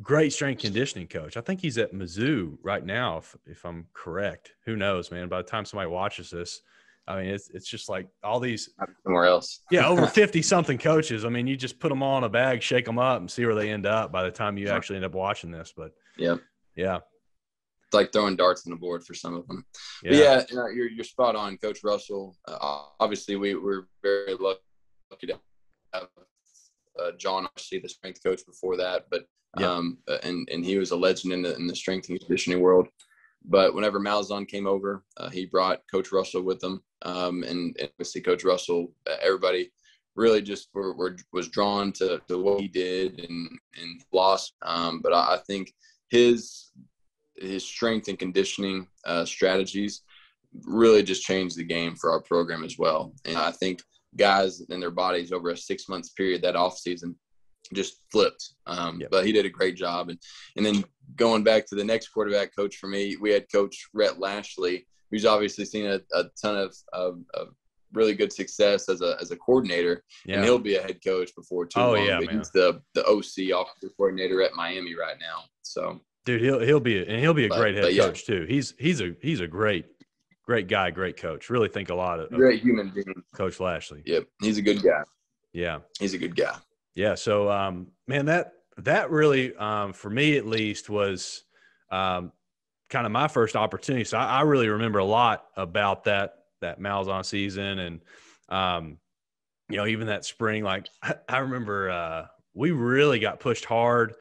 great strength conditioning coach. I think he's at Mizzou right now, if I'm correct. Who knows, man? By the time somebody watches this, I mean, it's just like all these somewhere else. Yeah, over 50-something coaches. I mean, you just put them all in a bag, shake them up, and see where they end up by the time you actually end up watching this. But yeah. It's like throwing darts on the board for some of them. Yeah, but you're spot on, Coach Russell. Obviously, we're very lucky to have John, obviously the strength coach before that, but and he was a legend in the strength and conditioning world. But whenever Malzahn came over, he brought Coach Russell with him, and obviously Coach Russell, everybody really just was drawn to what he did and lost. But I think his strength and conditioning strategies really just changed the game for our program as well. And I think guys and their bodies over a 6 months period, that off season, just flipped. But he did a great job. And then going back to the next quarterback coach for me, we had Coach Rhett Lashley, who's obviously seen a ton of really good success as a coordinator, and he'll be a head coach before too long. Yeah, but man. He's the OC offensive coordinator at Miami right now. So, dude, he'll be a great head coach too. He's a great guy, great coach. Really think a lot of great human being, Coach Lashley. Yep, he's a good guy. Yeah, he's a good guy. Yeah. So, man, that really, for me at least, was kind of my first opportunity. So I really remember a lot about that Malzahn season, and even that spring. Like I remember we really got pushed hard,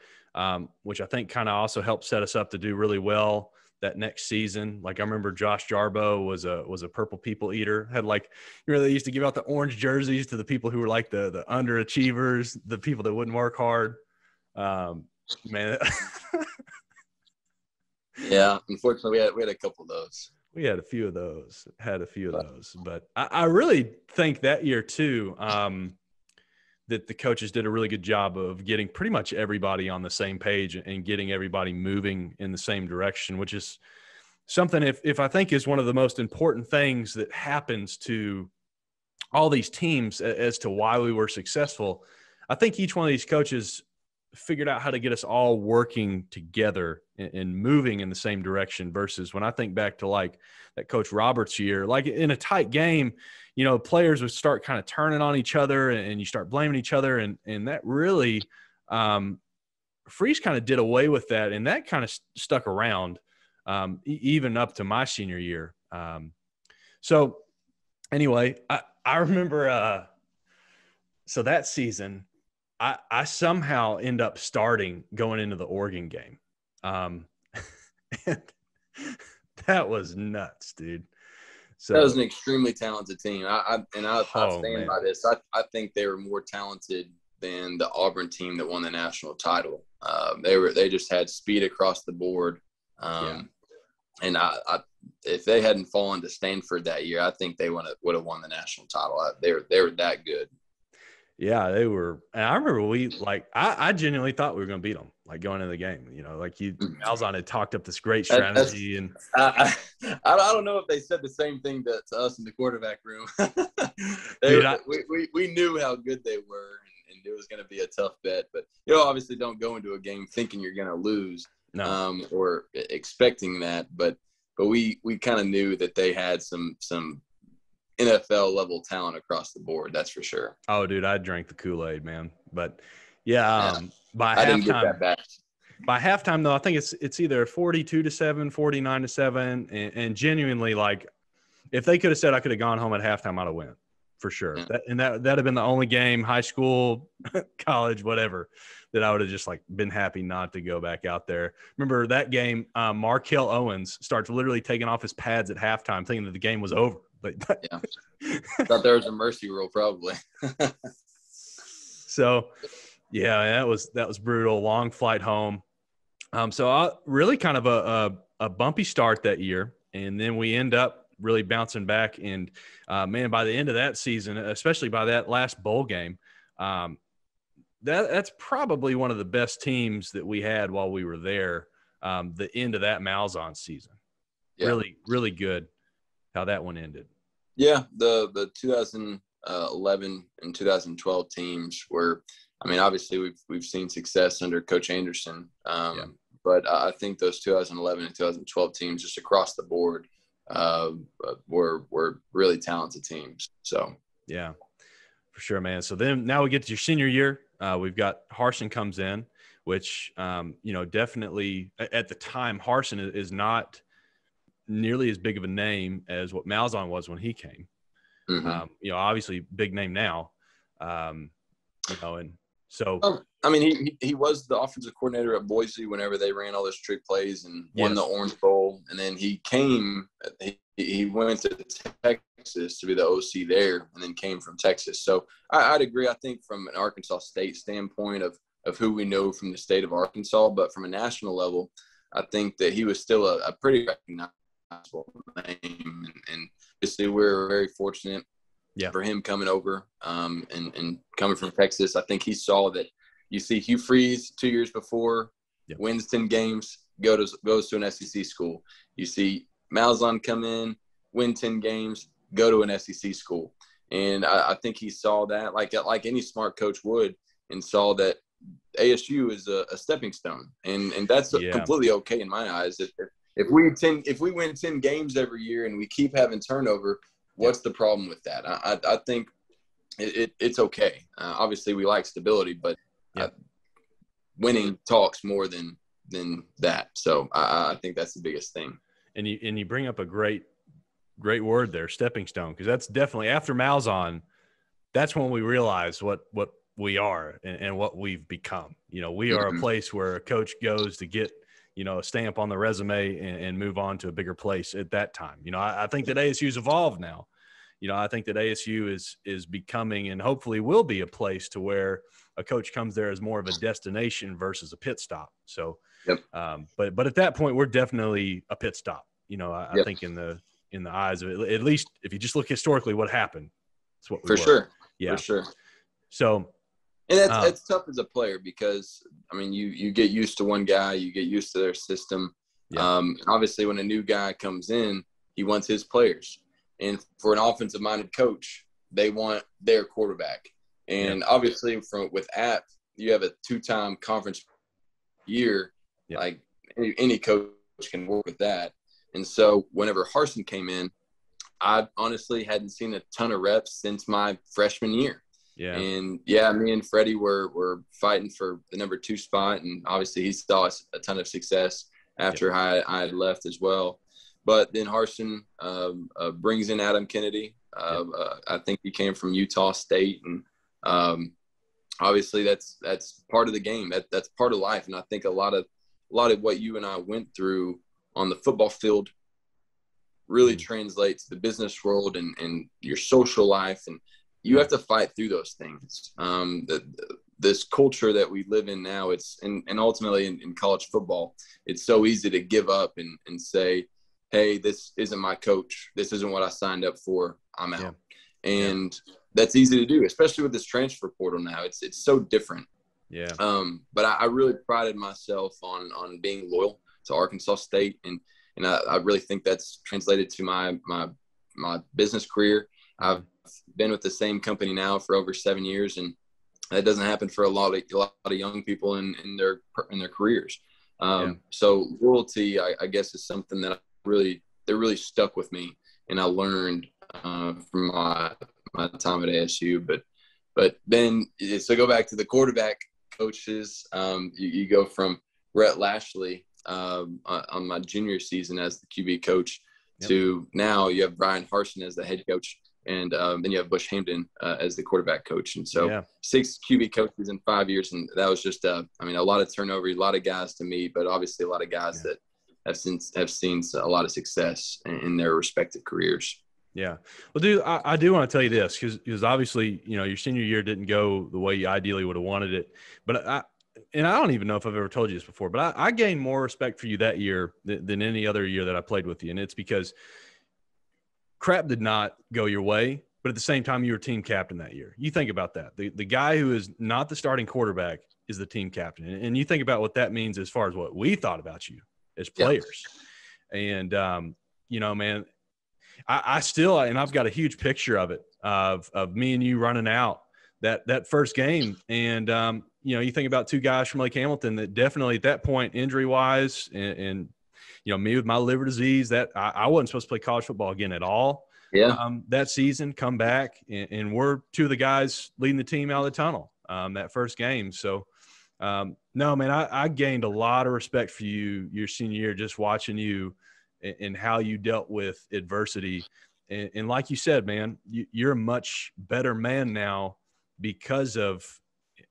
which I think kind of also helped set us up to do really well that next season. Like I remember Josh Jarbo was a purple people eater. Had they used to give out the orange jerseys to the people who were like the underachievers, the people that wouldn't work hard. Man. Yeah, unfortunately we had a couple of those. We had a few of those. But I really think that year too, that the coaches did a really good job of getting pretty much everybody on the same page and getting everybody moving in the same direction, which is something if I think is one of the most important things that happens to all these teams as to why we were successful. I think each one of these coaches figured out how to get us all working together and moving in the same direction, versus when I think back to like that Coach Roberts year, like in a tight game, players would start kind of turning on each other and you start blaming each other. And that really, Freeze kind of did away with that, and that kind of stuck around even up to my senior year. So anyway, I remember so that season I somehow end up starting going into the Oregon game. And that was nuts, dude. So that was an extremely talented team. I stand by this. I think they were more talented than the Auburn team that won the national title. They just had speed across the board. And if they hadn't fallen to Stanford that year, I think they would have won the national title. They were that good. Yeah, they were. And I remember I genuinely thought we were going to beat them, like going into the game. Malzahn had talked up this great strategy. I don't know if they said the same thing to us in the quarterback room. We knew how good they were, and it was going to be a tough bet. But obviously, don't go into a game thinking you're going to lose, or expecting that. But we kind of knew that they had some NFL level talent across the board. That's for sure. Oh, dude, I drank the Kool-Aid, man. But by I didn't get that back. By halftime, though, I think it's either 42-7, 49-7, and genuinely, like, if they could have said I could have gone home at halftime, I'd have went for sure. Yeah. That'd have been the only game, high school, college, whatever, that I would have just like been happy not to go back out there. Remember that game? Markel Owens starts literally taking off his pads at halftime, thinking that the game was over. But thought there was a mercy rule, probably. So, yeah, that was brutal. Long flight home. So really kind of a bumpy start that year, and then we end up really bouncing back. And man, by the end of that season, especially by that last bowl game, that's probably one of the best teams that we had while we were there. The end of that Malzahn season, really, really good. How that one ended. Yeah, the 2011 and 2012 teams were. I mean, obviously we've seen success under Coach Anderson, but I think those 2011 and 2012 teams, just across the board, were really talented teams. So yeah, for sure, man. So then now we get to your senior year. We've got Harsin comes in, which definitely at the time Harsin is not nearly as big of a name as what Malzahn was when he came. Mm-hmm. Obviously big name now. And so I mean he was the offensive coordinator at Boise whenever they ran all those trick plays and won the Orange Bowl, and then he went to Texas to be the OC there, and then came from Texas. So I'd agree. I think from an Arkansas State standpoint of who we know from the state of Arkansas, but from a national level, I think that he was still a pretty recognized name, and obviously we're very fortunate for him coming over and coming from Texas. I think he saw that. You see Hugh Freeze 2 years before, wins 10 games, goes to an SEC school. You see Malzahn come in, win 10 games, go to an SEC school, and I think he saw that like any smart coach would, and saw that ASU is a stepping stone, and that's completely okay in my eyes. If we win 10 games every year and we keep having turnover, what's the problem with that? I think it's okay. Obviously, we like stability, but winning talks more than that. So I think that's the biggest thing. And you bring up a great word there, stepping stone, because that's definitely after Malzahn. That's when we realize what we are and what we've become. We are a place where a coach goes to get a stamp on the resume and move on to a bigger place at that time. I think that ASU's evolved now. I think that ASU is becoming, and hopefully will be, a place to where a coach comes there as more of a destination versus a pit stop. So, but at that point, we're definitely a pit stop. I think in the eyes of it, at least if you just look historically, what happened. That's what we were. Sure. Yeah, for sure. So, and that's tough as a player because I mean, you get used to one guy, you get used to their system. Obviously, when a new guy comes in, he wants his players. And for an offensive-minded coach, they want their quarterback. And obviously, with App, you have a 2-time conference year. Like any coach can work with that. And so whenever Harsin came in, I honestly hadn't seen a ton of reps since my freshman year. Yeah. And me and Freddie were fighting for the number 2 spot. And obviously he saw a ton of success after I had left as well. But then Harsin brings in Adam Kennedy. I think he came from Utah State. And obviously that's part of the game. That's part of life. And I think a lot of what you and I went through on the football field really translates to the business world and your social life. And you have to fight through those things. This culture that we live in now, and ultimately in college football, it's so easy to give up and say, hey, this isn't my coach. This isn't what I signed up for. I'm out. Yeah. And that's easy to do, especially with this transfer portal now. It's so different. Yeah. But I really prided myself on being loyal to Arkansas State. And I really think that's translated to my business career. I've been with the same company now for over 7 years, and that doesn't happen for a lot of young people in their careers. So loyalty, I guess, is something that really stuck with me, and I learned from my time at ASU. But then, so go back to the quarterback coaches. You go from Brett Lashley on my junior season as the QB coach to now you have Brian Harsin as the head coach. And then you have Bush Hamden as the quarterback coach. And so 6 QB coaches in 5 years. And that was just, a lot of turnover, a lot of guys to meet, but obviously a lot of guys that have seen a lot of success in their respective careers. Yeah. Well, dude, I do want to tell you this because obviously, your senior year didn't go the way you ideally would have wanted it. But I don't even know if I've ever told you this before, but I gained more respect for you that year than any other year that I played with you. And it's because crap did not go your way, but at the same time, you were team captain that year. You think about that. The guy who is not the starting quarterback is the team captain. And you think about what that means as far as what we thought about you as players. And, man, I still, and I've got a huge picture of it, of me and you running out that first game. And, you think about 2 guys from Lake Hamilton that definitely at that point, injury-wise and me with my liver disease, that I wasn't supposed to play college football again at all. That season, come back, and we're 2 of the guys leading the team out of the tunnel that first game. So, no, man, I gained a lot of respect for you your senior year, just watching you and how you dealt with adversity. And like you said, man, you're a much better man now because of,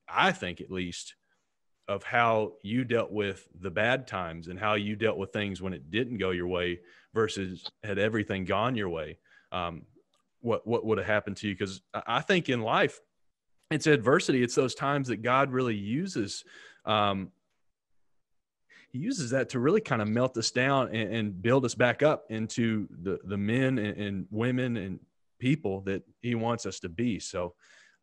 I think at least, of how you dealt with the bad times and how you dealt with things when it didn't go your way versus had everything gone your way. What would have happened to you? Because I think in life, it's adversity. It's those times that God really uses. He uses that to really kind of melt us down and build us back up into the men and women and people that he wants us to be. So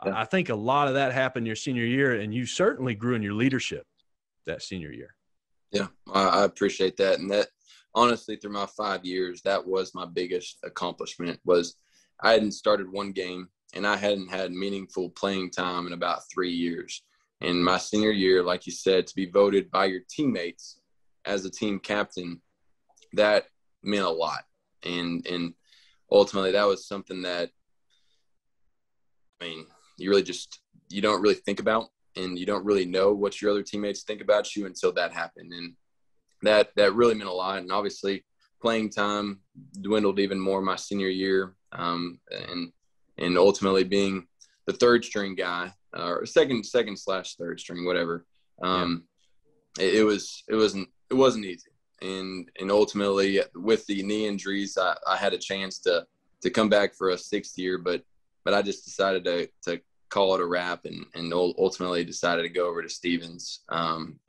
I think a lot of that happened your senior year, and you certainly grew in your leadership that senior year. Yeah, I appreciate that. And that, honestly, through my 5 years, that was my biggest accomplishment. Was I hadn't started one game, and I hadn't had meaningful playing time in about 3 years. And my senior year, like you said, to be voted by your teammates as a team captain, that meant a lot. And ultimately, that was something that, you don't really think about, and you don't really know what your other teammates think about you until that happened. And that really meant a lot. And obviously playing time dwindled even more my senior year. And ultimately being the 3rd string guy, or second / 3rd string, whatever. It wasn't easy. And ultimately with the knee injuries, I had a chance to come back for a 6th year, but I just decided to call it a wrap and ultimately decided to go over to Stevens and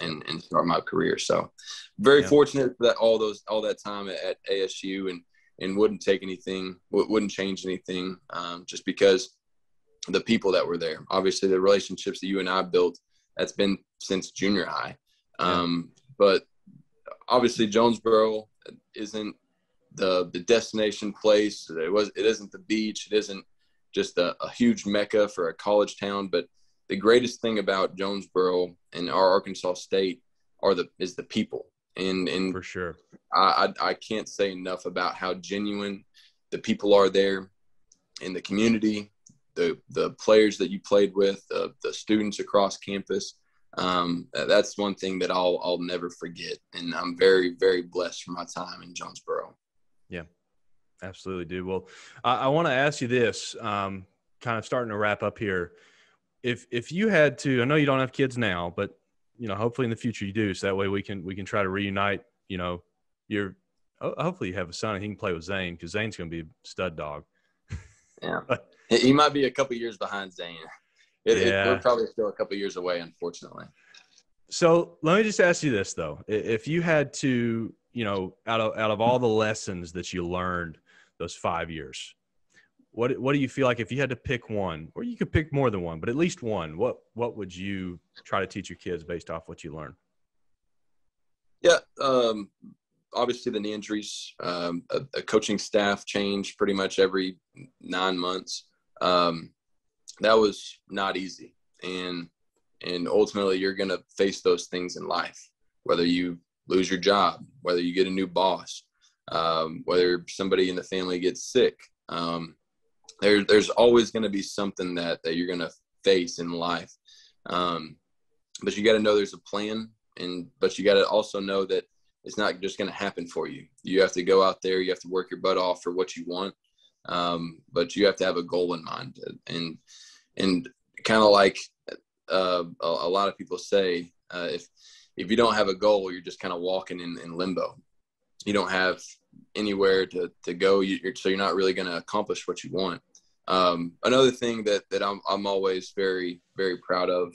start my career. So very fortunate that all that time at ASU and wouldn't take anything, wouldn't change anything, just because the people that were there. Obviously the relationships that you and I built, that's been since junior high. But obviously Jonesboro isn't the destination place. It isn't the beach. It isn't just a huge mecca for a college town. But the greatest thing about Jonesboro and our Arkansas State is the people. And for sure, I can't say enough about how genuine the people are there in the community. the players that you played with, the students across campus. That's one thing that I'll never forget. And I'm very, very blessed for my time in Jonesboro. Yeah, absolutely, dude. Well, I want to ask you this, kind of starting to wrap up here. If you had to, I know you don't have kids now, but hopefully in the future you do. So that way we can try to reunite. Hopefully you have a son and he can play with Zane, because Zane's going to be a stud dog. Yeah, he might be a couple years behind Zane. We're probably still a couple years away, unfortunately. So let me just ask you this though: if you had to, out of all the lessons that you learned those 5 years, what do you feel like if you had to pick one, or you could pick more than one, but at least one, what would you try to teach your kids based off what you learned? Yeah, obviously the knee injuries, a coaching staff change pretty much every 9 months. That was not easy. And ultimately you're going to face those things in life, whether you lose your job, whether you get a new boss, whether somebody in the family gets sick. There's always going to be something that you're going to face in life. But you got to know there's a plan, but you got to also know that it's not just going to happen for you. You have to go out there, you have to work your butt off for what you want. But you have to have a goal in mind, and kind of like a lot of people say, if you don't have a goal, you're just kind of walking in limbo. You don't have anywhere to go, so you're not really going to accomplish what you want. Another thing that I'm always very, very proud of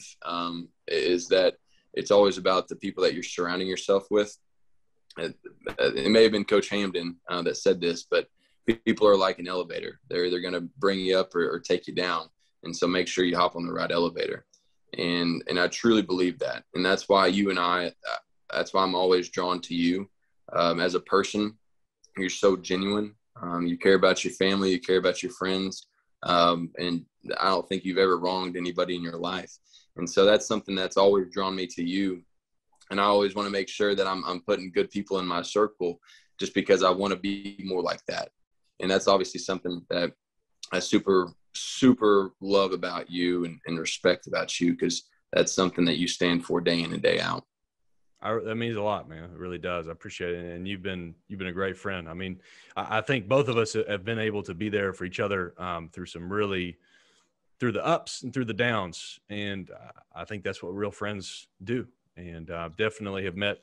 is that it's always about the people that you're surrounding yourself with. It may have been Coach Hamden that said this, but people are like an elevator. They're either going to bring you up or take you down. And so make sure you hop on the right elevator. And I truly believe that. And that's why that's why I'm always drawn to you as a person. You're so genuine. You care about your family. You care about your friends. And I don't think you've ever wronged anybody in your life. And so that's something that's always drawn me to you. And I always want to make sure that I'm putting good people in my circle, just because I want to be more like that. And that's obviously something that I super, super love about you and respect about you, because that's something that you stand for day in and day out. That means a lot, man. It really does. I appreciate it. And you've been a great friend. I mean, I think both of us have been able to be there for each other through the ups and through the downs. And I think that's what real friends do. And definitely have met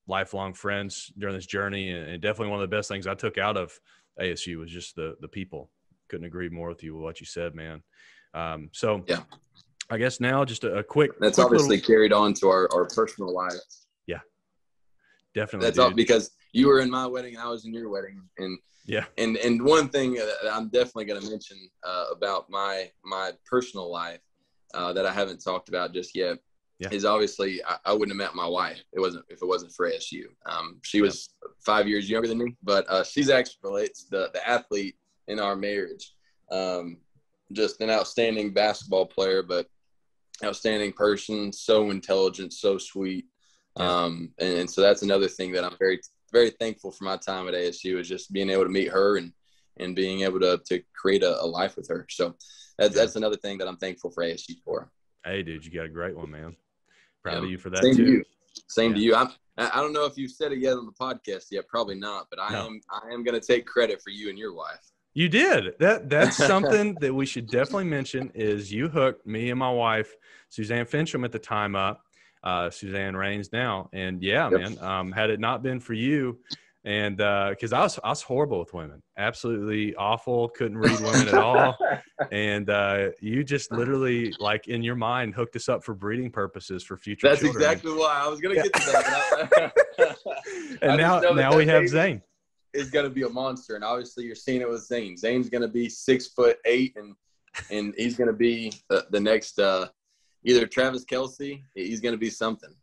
lifelong friends during this journey. And definitely one of the best things I took out of ASU was just the people. Couldn't agree more with you with what you said, man. So yeah. I guess now just a quick – That's obviously carried on to our personal lives. Yeah, definitely. That's all because you were in my wedding and I was in your wedding. And yeah. And one thing that I'm definitely going to mention about my personal life that I haven't talked about just yet is obviously I wouldn't have met my wife if it wasn't for ASU. She was 5 years younger than me, but she's actually the athlete in our marriage. Just an outstanding basketball player, but outstanding person, so intelligent, so sweet. And so that's another thing that I'm very, very thankful for my time at ASU, is just being able to meet her and being able to create a life with her. So that's another thing that I'm thankful for ASU for. Hey, dude, you got a great one, man. Proud of you for that. Same too. To you. Same to you. I don't know if you've said it yet on the podcast yet, probably not, but I am going to take credit for you and your wife. You did. That's something that we should definitely mention, is you hooked me and my wife, Suzanne Fincham at the time, up. Suzanne Rains now. And man, had it not been for you, and because I was horrible with women, absolutely awful, couldn't read women at all. And you just literally, like, in your mind, hooked us up for breeding purposes for future That's children. exactly why I was going to get to that. And now we have Zane. Is going to be a monster, and obviously you're seeing it with Zane. Zane's going to be 6'8", and he's going to be the next either Travis Kelce. He's going to be something.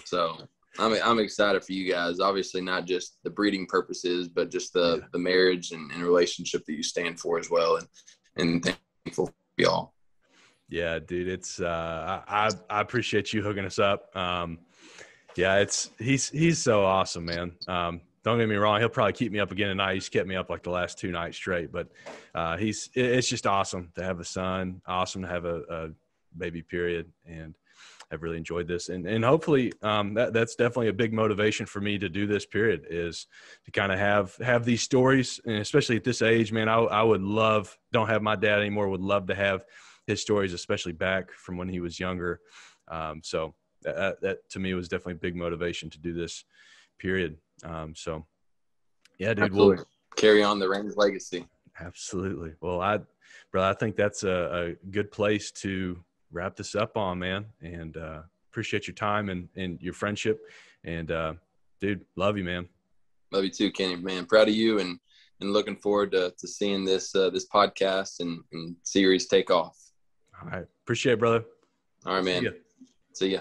So I'm excited for you guys. Obviously, not just the breeding purposes, but just the marriage and relationship that you stand for as well. And thankful for y'all. Yeah, dude, it's I appreciate you hooking us up. He's so awesome, man. don't get me wrong. He'll probably keep me up again tonight. He's kept me up like the last 2 nights straight, but it's just awesome to have a son, awesome to have a baby period. And I've really enjoyed this. And hopefully that's definitely a big motivation for me to do this period, is to kind of have these stories. And especially at this age, man, I would love, don't have my dad anymore, would love to have his stories, especially back from when he was younger. So that to me was definitely a big motivation to do this period. So yeah, dude, absolutely. We'll carry on the Reigns legacy. Absolutely. Well, I think that's a good place to wrap this up on, man. And appreciate your time and your friendship. And dude, love you, man. Love you too, Kenny, man. Proud of you, and looking forward to seeing this podcast and series take off. All right. Appreciate it, brother. All right, man. See ya.